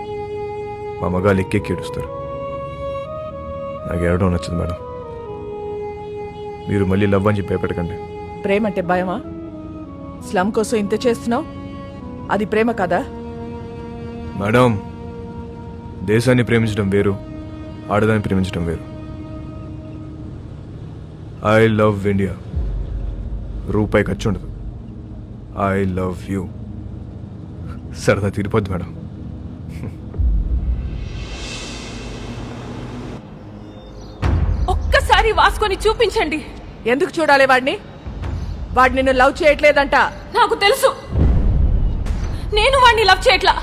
మా మగాళ్ళు ఎక్కెక్కి ఏడుస్తారు. నాకు ఏడవడం నచ్చదు మేడం. మీరు మళ్ళీ లవ్ అని చెప్పి భయపెట్టకండి. ప్రేమ అంటే భయమా? స్లమ్ కోసం ఇంత చేస్తున్నావు, అది ప్రేమ కదా? మేడం, దేశాన్ని ప్రేమించడం వేరు, ఆడదాన్ని ప్రేమించడం వేరు. I love India. రూపాయి ఖర్చు ఉండదు. I love you. సరదా తీరిపోద్ది మేడం. ఒక్కసారి వాసుకొని చూపించండి. ఎందుకు చూడాలి వాడిని? వాడు నిన్ను లవ్ చేయట్లేదంట. నాకు తెలుసు. నేను వాడిని లవ్ చేయట్లా.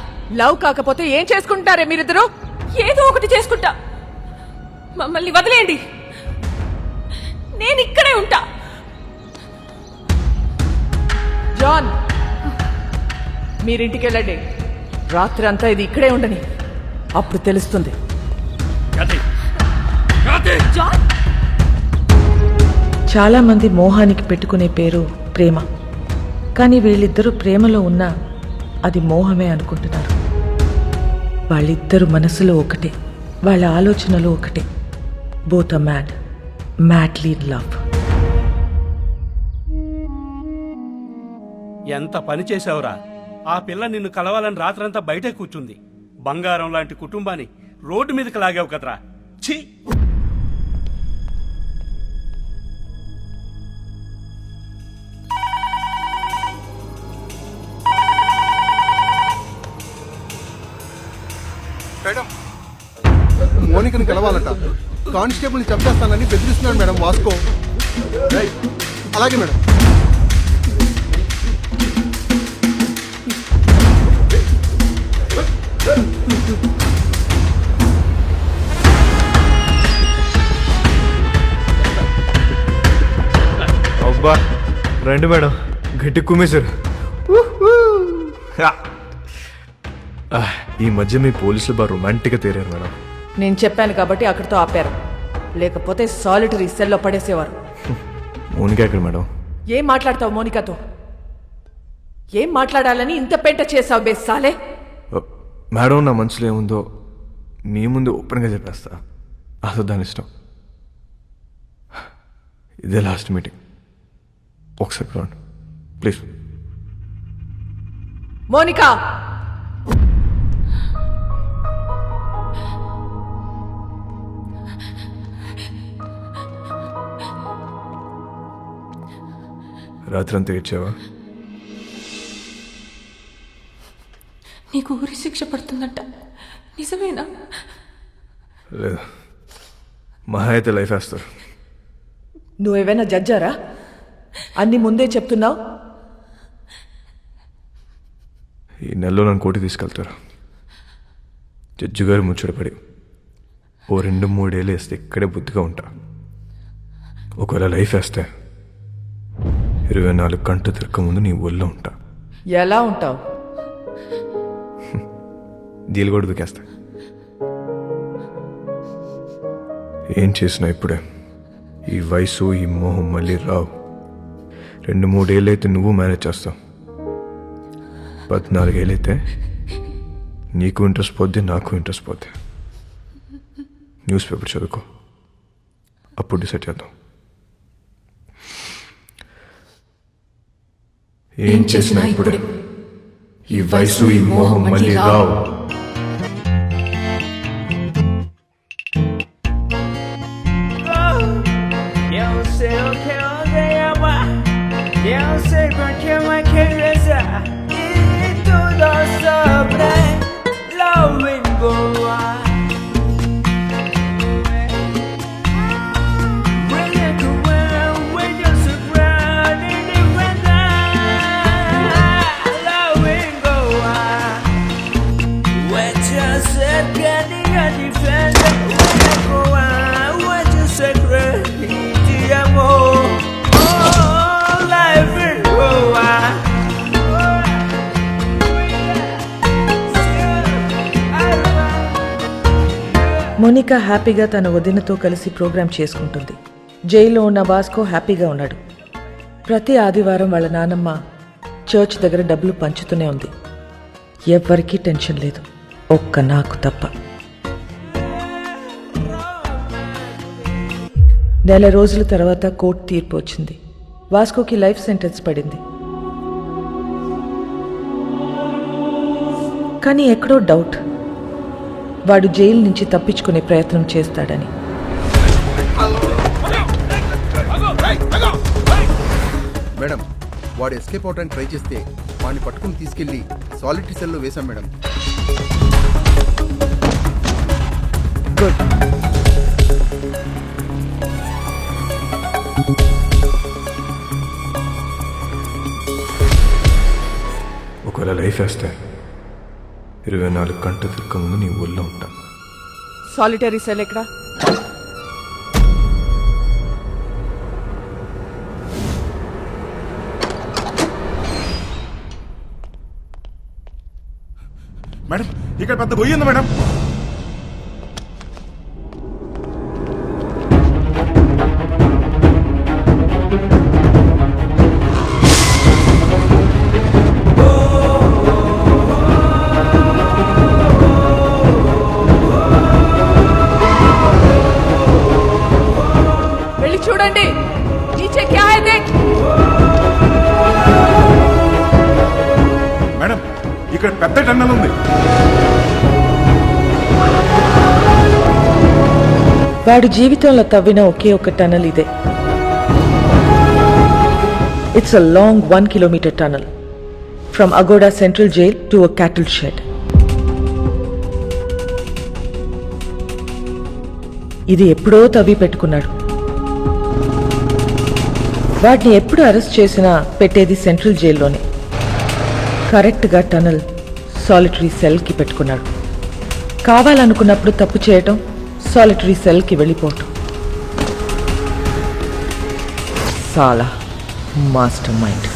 లవ్ కాకపోతే ఏం చేసుకుంటారే మీరిద్దరు? ఏదో ఒకటి చేసుకుంటా. మమ్మల్ని వదిలేయండి. నేను ఇక్కడే ఉంటా. జాన్, మీరింటికి వెళ్ళండి. రాత్రి అంతా ఇది ఇక్కడే ఉండని. అప్పుడు తెలుస్తుంది. చాలా మంది మోహానికి పెట్టుకునే పేరు ప్రేమ. కానీ వీళ్ళిద్దరూ ప్రేమలో ఉన్నా అది మోహమే అనుకుంటున్నారు. వాళ్ళిద్దరు మనసులో ఒకటే, వాళ్ళ ఆలోచనలు ఒకటే. Both are mad, madly in love. ఎంత పని చేశావురా. ఆ పిల్ల నిన్ను కలవాలని రాత్రంతా బయటే కూర్చుంది. బంగారం లాంటి కుటుంబాన్ని రోడ్డు మీదకి లాగావు కదరా. ఛీ! మేడం, మోనికని కలవాలట. కానిస్టేబుల్ని చంపేస్తానని బెదిరిస్తున్నాడు మేడం వాస్కో. అలాగే మేడం. అబ్బా రండి మేడం, గట్టి కుమ్మేశారు. ఈ మధ్య మీ పోలీసులు బాగా రొమాంటిక్గా తేరారు మేడం. నేను చెప్పాను కాబట్టి అక్కడితో ఆపారు. లేకపోతే సాలిటరీ సెల్లో పడేసేవారు. మోనిక ఎక్కడ మేడం? ఏం మాట్లాడతావు మోనికతో? ఏం మాట్లాడాలని ఇంత పెంట చేసావు బేసాలే? మేడం, నా మనసులో ఏముందో మీ ముందు ఓపెన్గా చెప్పేస్తా. అసలు దాని ఇష్టం. ఇదే లాస్ట్ మీటింగ్. ఒకసారి రండి ప్లీజ్. మోనికా, రాత్రంతా ఏడ్చావా? నీకు ఊరి శిక్ష పడుతుందంట, నిజమేనా? లేదు, మహా అయితే లైఫ్ వేస్తారు. నువ్వేమైనా జడ్జారా? అన్ని ముందే చెప్తున్నావు. ఈ నెలలో నన్ను కోటి తీసుకెళ్తారు. జడ్జి గారు ముచ్చటపడి ఓ 2-3 ఏళ్ళు వేస్తే ఇక్కడే బుద్ధిగా ఉంటా. ఒకవేళ లైఫ్ వేస్తే 24 గంటలు తిరగక ముందు నీ ఒళ్ళో ఉంటా. ఎలా ఉంటావు? దీలు కూడా దుకేస్తా. ఏం చేసినా ఇప్పుడే. ఈ వయసు, ఈ మోహం మళ్ళీ రావు. 2-3 ఏళ్ళైతే నువ్వు మేనేజ్ చేస్తావు. 14 ఏళ్ళైతే నీకు ఇంట్రెస్ట్ పోద్ది, నాకు ఇంట్రెస్ట్ పోద్ది. న్యూస్ పేపర్ చదువుకో, అప్పుడు డిసైడ్ చేద్దాం. ఏం చేసినా ఇప్పుడే. ఈ వయసు, ఈ మోహం మళ్ళీ రావు. మోనికా హ్యాపీగా తన వదినతో కలిసి ప్రోగ్రాం చేసుకుంటుంది. జైల్లో ఉన్న వాస్కో హ్యాపీగా ఉన్నాడు. ప్రతి ఆదివారం వాళ్ళ నానమ్మ చర్చ్ దగ్గర డబ్బులు పంచుతూనే ఉంది. ఎవ్వరికీ టెన్షన్ లేదు, ఒక్క నాకు తప్ప. నెల రోజుల తర్వాత కోర్టు తీర్పు వచ్చింది. వాస్కోకి లైఫ్ సెంటెన్స్ పడింది. కానీ ఎక్కడో డౌట్, వాడు జైలు నుంచి తప్పించుకునే ప్రయత్నం చేస్తాడని. వాడు ఎస్కేప్ అవడానికి ట్రై చేస్తే వాడిని పట్టుకుని తీసుకెళ్లి సాలిటరీ సెల్లో వేశాం మేడం. గుడ్. ఒకవేళ లైఫ్ వేస్తే 24 గంటల తిరగకుండా నీ ఊళ్ళో ఉంటా. సాలిటరీ సెల్ ఎక్కడ? మేడం ఇక్కడ పెద్ద గొయ్యి ఉంది మేడం. వెళ్ళి చూడండి. నీచే క్యా హై దేఖ్. మేడం ఇక్కడ పెద్ద టన్నల్ ఉంది. వాడు జీవితంలో తవ్విన ఒకే ఒక టనల్ ఇదే. It's a long 1 kilometer tunnel from Aguada central jail to a cattle shed. ఇది ఎప్పుడో తవ్వి పెట్టుకున్నాడు. వాటిని ఎప్పుడు అరెస్ట్ చేసినా పెట్టేది సెంట్రల్ జైల్లోనే. కరెక్ట్గా టనల్ సాలిటరీ సెల్కి పెట్టుకున్నాడు. కావాలనుకున్నప్పుడు తప్పు చేయటం, సాలిటరీ సెల్కి వెళ్ళిపోవటం. సాలా మాస్టర్ మైండ్.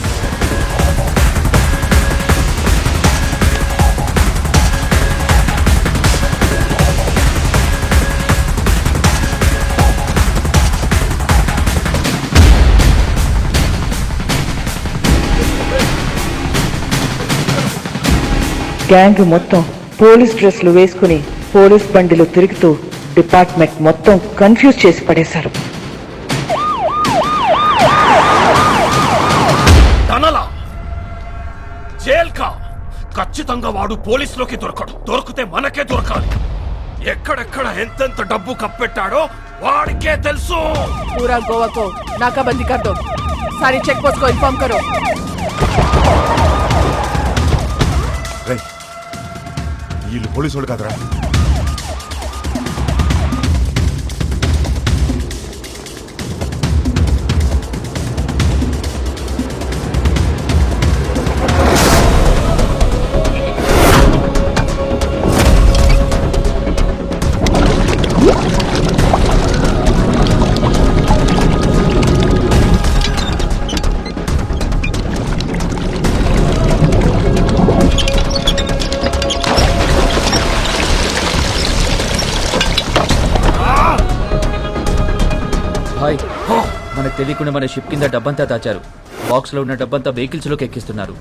గ్యాంగ్ మొత్తం పోలీస్ డ్రెస్లు వేసుకుని పోలీస్ బండిలో తిరుగుతూ డిపార్ట్మెంట్ మొత్తం కన్ఫ్యూజ్ చేసి పడేశారు. టనలా జైల్ కా ఖచ్చితంగా వాడు పోలీసులోకి దొరకడు. దొరికితే మనకే దొరకాలి. ఎక్కడెక్కడ ఎంతెంత డబ్బు కప్పెట్టాడో వాడికే తెలుసు. पूरा गोवा को नाकाबंदी कर दो. सारी चेक पोस्ट को इन्फॉर्म करो. వీళ్ళు పోలీసు వాళ్ళు కాదురా. హాయ్, మనకు తెలియకుండా మన షిప్ కింద డబ్బంతా దాచారు. బాక్స్ లో ఉన్న డబ్బంతా వెహికల్స్ లోకి ఎక్కిస్తున్నారు.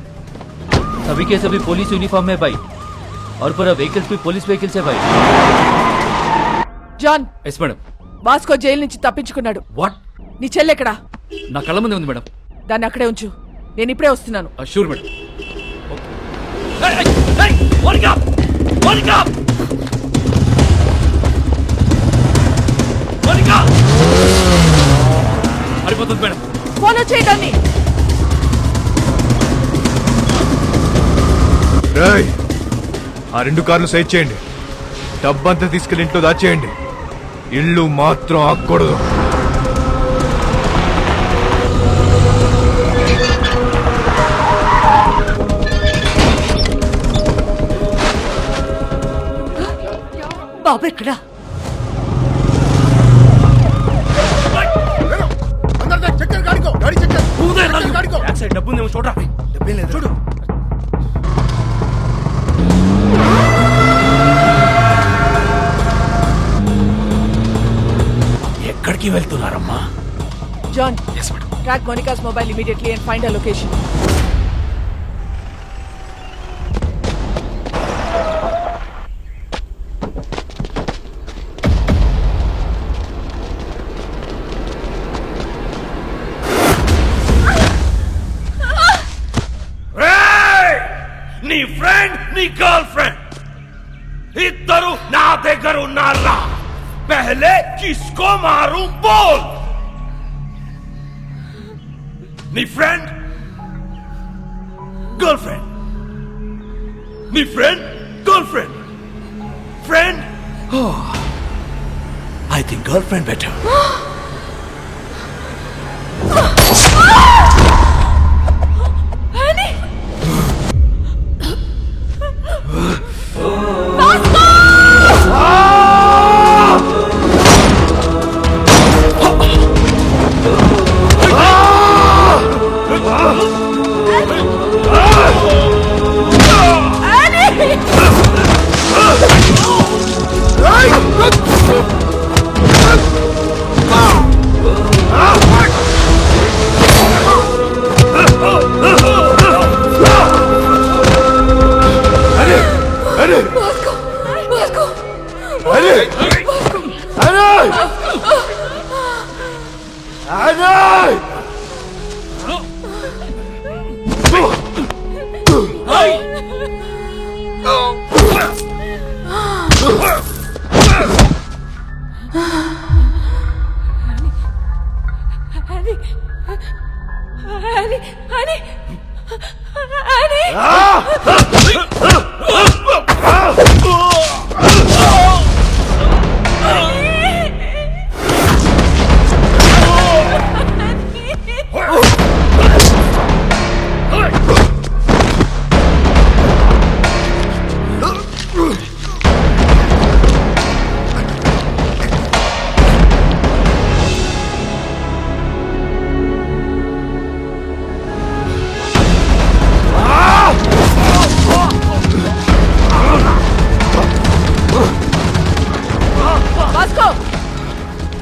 सभी के सभी पुलिस यूनिफॉर्म में भाई और पूरा व्हीकल्स भी पुलिस व्हीकल्स है भाई. John, yes madam. Vasco jail నుంచి తప్పించుకున్నాడు. వాట్? నీ చెల్లెక్కడా? నా కళ్ళ ముందే ఉంది మేడం. దాన్ని అక్కడే ఉంచు. నేను ఇప్పుడే వస్తున్నాను. Sure madam. అరిపోతుంది మేడం. ఫాలో చేయడాన్ని. ఆ 2 కార్లు సైడ్ చేయండి. డబ్బంతా తీసుకెళ్ళి ఇంట్లో దాచేయండి. ఇల్లు మాత్రం ఆగకూడదు. బాబు ఎక్కడా? డబ్బు ఉందేమో చూడరా. చూడు. ఎక్కడికి వెళ్తున్నారమ్మా? John, track Monica's mobile immediately and find a location. నీ ఫ్రెండ్, నీ గర్ల్ ఫ్రెండ్ ఇద్దరు నా దగ్గర ఉన్నారా? పహలే కిస్కో మారు బోల్. నీ ఫ్రెండ్ గర్ల్ ఫ్రెండ్. నీ friend girlfriend. Friend I think girlfriend better.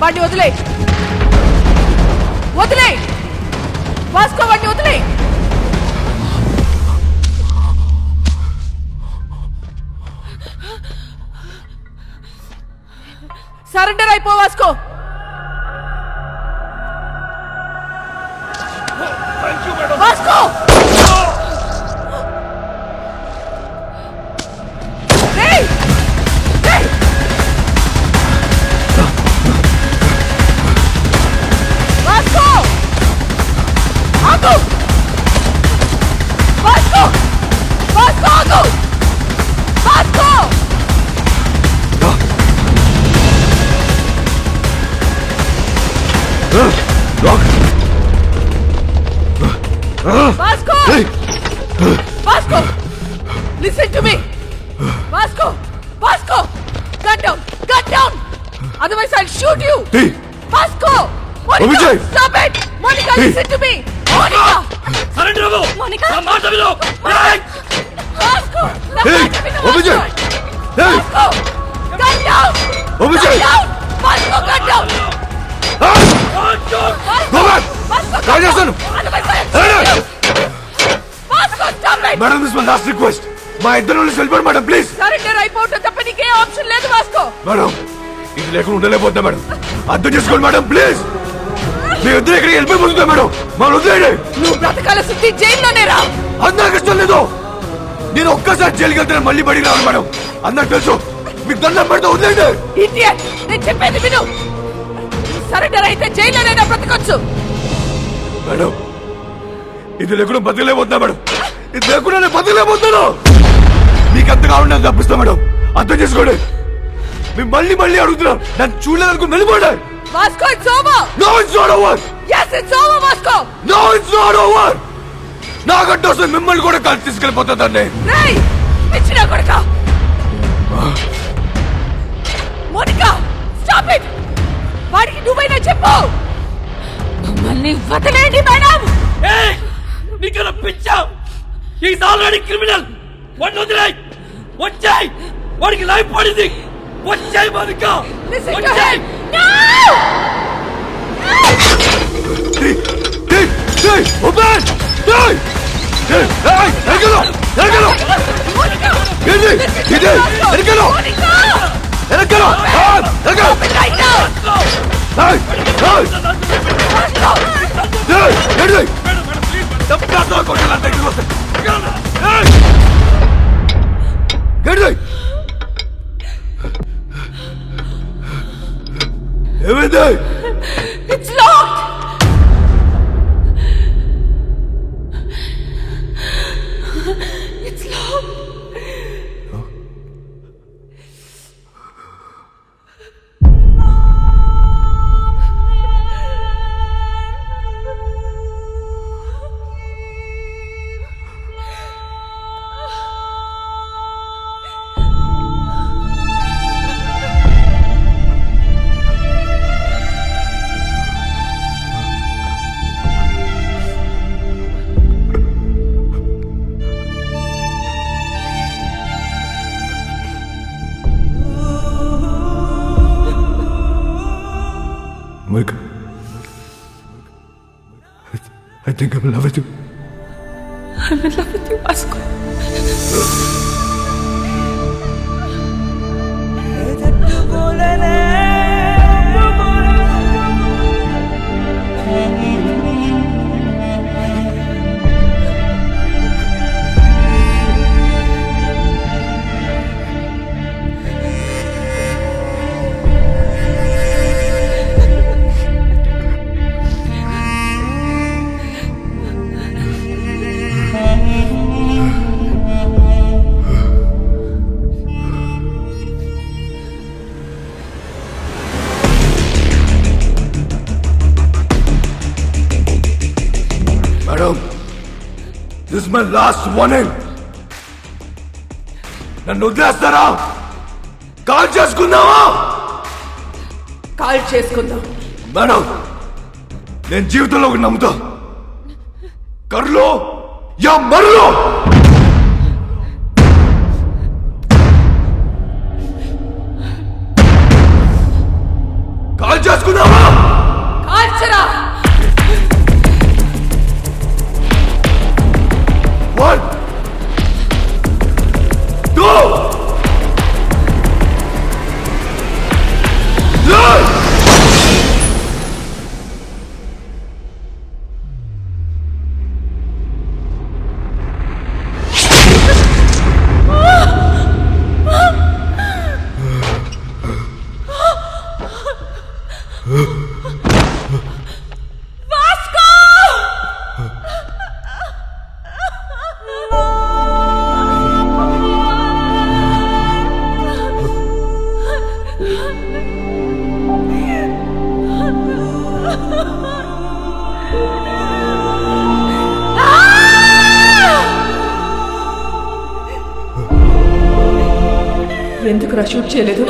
వాడిని వదిలే వదిలే వాస్కో వాడిని వదిలే. సరెండర్ అయిపో Vasco. Vasco Vasco! Vasco! Listen to me! Vasco! Vasco! Cut down! Cut down! Otherwise I'll shoot you! Hey! Vasco! Monica! Vijay! Stop it! Monica, Hey! listen to me! Monica! Surrender! Monica! Vasco! Hey! Vijay! Hey! Vasco! Cut down! Vijay! Cut down! Vasco, cut down! Go back! Vasco, cut Rajasan! down! Otherwise I'll shoot you! Vasco, stop it! Madam, this is my last request. మా ఇద్దరు వెళ్ళిపోండి madam please. Surrender అయిపోవటం తప్ప నీకే option లేదు Vasco. Madam ఇది లేకుండా ఉండలేకపోతున్నా madam. అర్థం చేసుకోండి మేడం ప్లీజ్. మీ ఇద్దరు ఎక్కడికి వెళ్ళిపోతుందా మేడం? మమ్మల్ని వదిలేయండి. నువ్వు బ్రతకాల శుద్ధి జైల్లోనే రా. అందరికి ఇష్టం లేదు. నేను ఒక్కసారి జైలుకి వెళ్తే మళ్ళీ బడికి రాను మేడం. అందరికి తెలుసు. మీకు దండం పెడితే వదిలేయండి. ఇడియట్, నేను చెప్పేది విను. సరెండర్ అయితే జైల్లోనే బ్రతకొచ్చు. మేడం ఇది లేకుండా బతకలేకపోతున్నా మేడం. ఇది లేకుండా నేను బతకలేకపోతున్నాను. మీకు ఎంత కావాలంటే నాకు తప్పిస్తా మేడం. అర్థం చేసుకోండి. మేము మళ్ళీ మళ్ళీ అడుగుతున్నాం. నన్ను చూడలేదనుకుని వెళ్ళిపోండి. Vasco, it's over. No it's not over. yes it's over Vasco. No it's not over. నాకంటే వస్తే మిమ్మల్ని కూడా కలిసి తీసుకెళ్ళిపోతుందండి. రేయ్ పిచ్చినా కొడుకా. Monica stop it. వాడికి నువ్వైనా చెప్పు. మమ్మల్ని వదిలేండి మేడం. నీకన్నా పిచ్చా? Is already criminal. వాడిని వదిలేయ్. వచ్చాయి వాడికి లైఫ్ పడింది. వచ్చాయి మోనికా. వచ్చాయి. ఓపెన్. ఎరగలో ఎరగలో ఇది ఇది ఎరగలో ఎరగలో ఎరగలో ఏమైంది? It's locked. think I'm in love with you. I'm in love with you, Vasco. Madam, this is my last warning. నన్ను వదిలేస్తారా? కాల్ చేసుకుందామా? కాల్ చేసుకుందాం. మేడం, నేను జీవితంలో ఒకటి నమ్ముతా. కర్లో యా మర్లో. కాల్ చేసుకుందామా? కాల్చరా. One, two, three. ఎందుకు షూట్ చేయలేదు?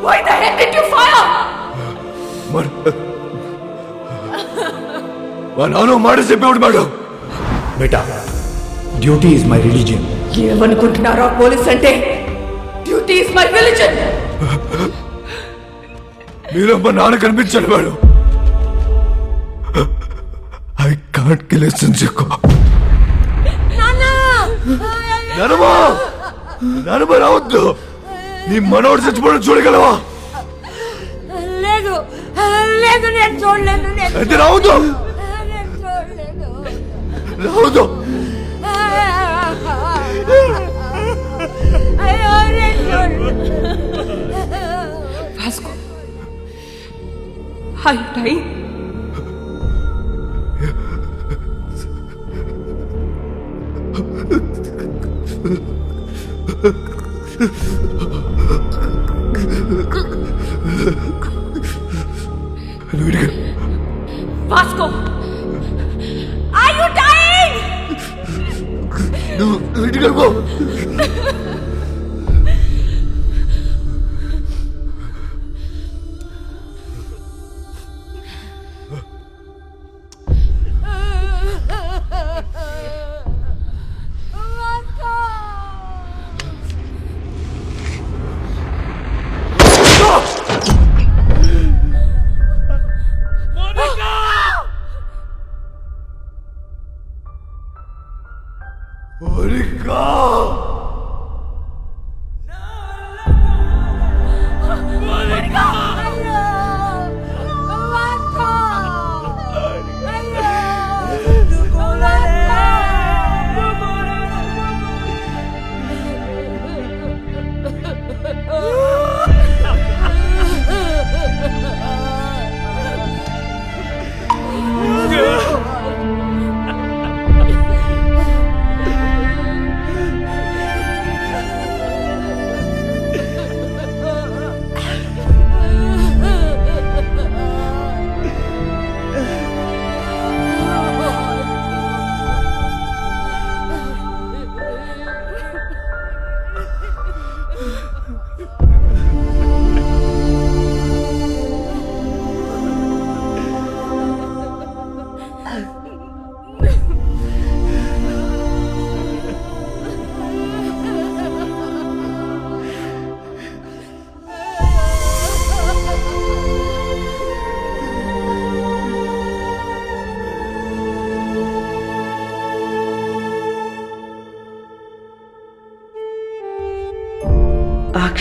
Why the hell did you fire? మా నాన్న మాట చెప్పేవాడు మేడం. బేటా, డ్యూటీ ఇస్ మై రిలీజియన్. ఏమనుకుంటున్నారో పోలీస్ అంటే? Duty is my religion. మీరు మా నాన్న కనిపించాడు మేడం. ఐ కాంట్ కిల్ సిన్సికో. నానమ్మ రావద్దు. నీ మనోడు చచ్చిపోవడం చూడగలవా? లేదు లేదు, నేను చూడలేను. అయితే రావద్దు. రావద్దు. Vasco, are you dying? Vasco, are you dying? నువ్వు ఇంటికి వెళ్ళిపో.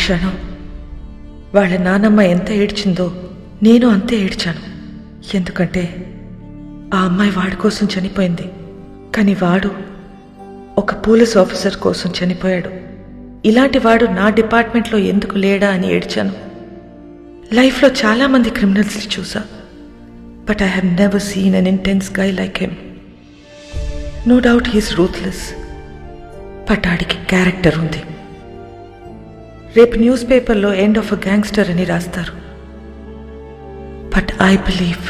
క్షణం వాళ్ళ నానమ్మ ఎంత ఏడ్చిందో నేను అంతే ఏడ్చాను. ఎందుకంటే ఆ అమ్మాయి వాడి కోసం చనిపోయింది, కానీ వాడు ఒక పోలీస్ ఆఫీసర్ కోసం చనిపోయాడు. ఇలాంటి వాడు నా డిపార్ట్మెంట్లో ఎందుకు లేడా అని ఏడ్చాను. లైఫ్లో చాలామంది క్రిమినల్స్ని చూసా, but I have never seen an intense guy like him. No doubt he's ruthless, but ఆడికి క్యారెక్టర్ ఉంది. రేపు న్యూస్ పేపర్లో ఎండ్ ఆఫ్ అ గ్యాంగ్స్టర్ అని రాస్తారు, but I believe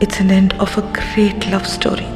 it's an end of a great love story.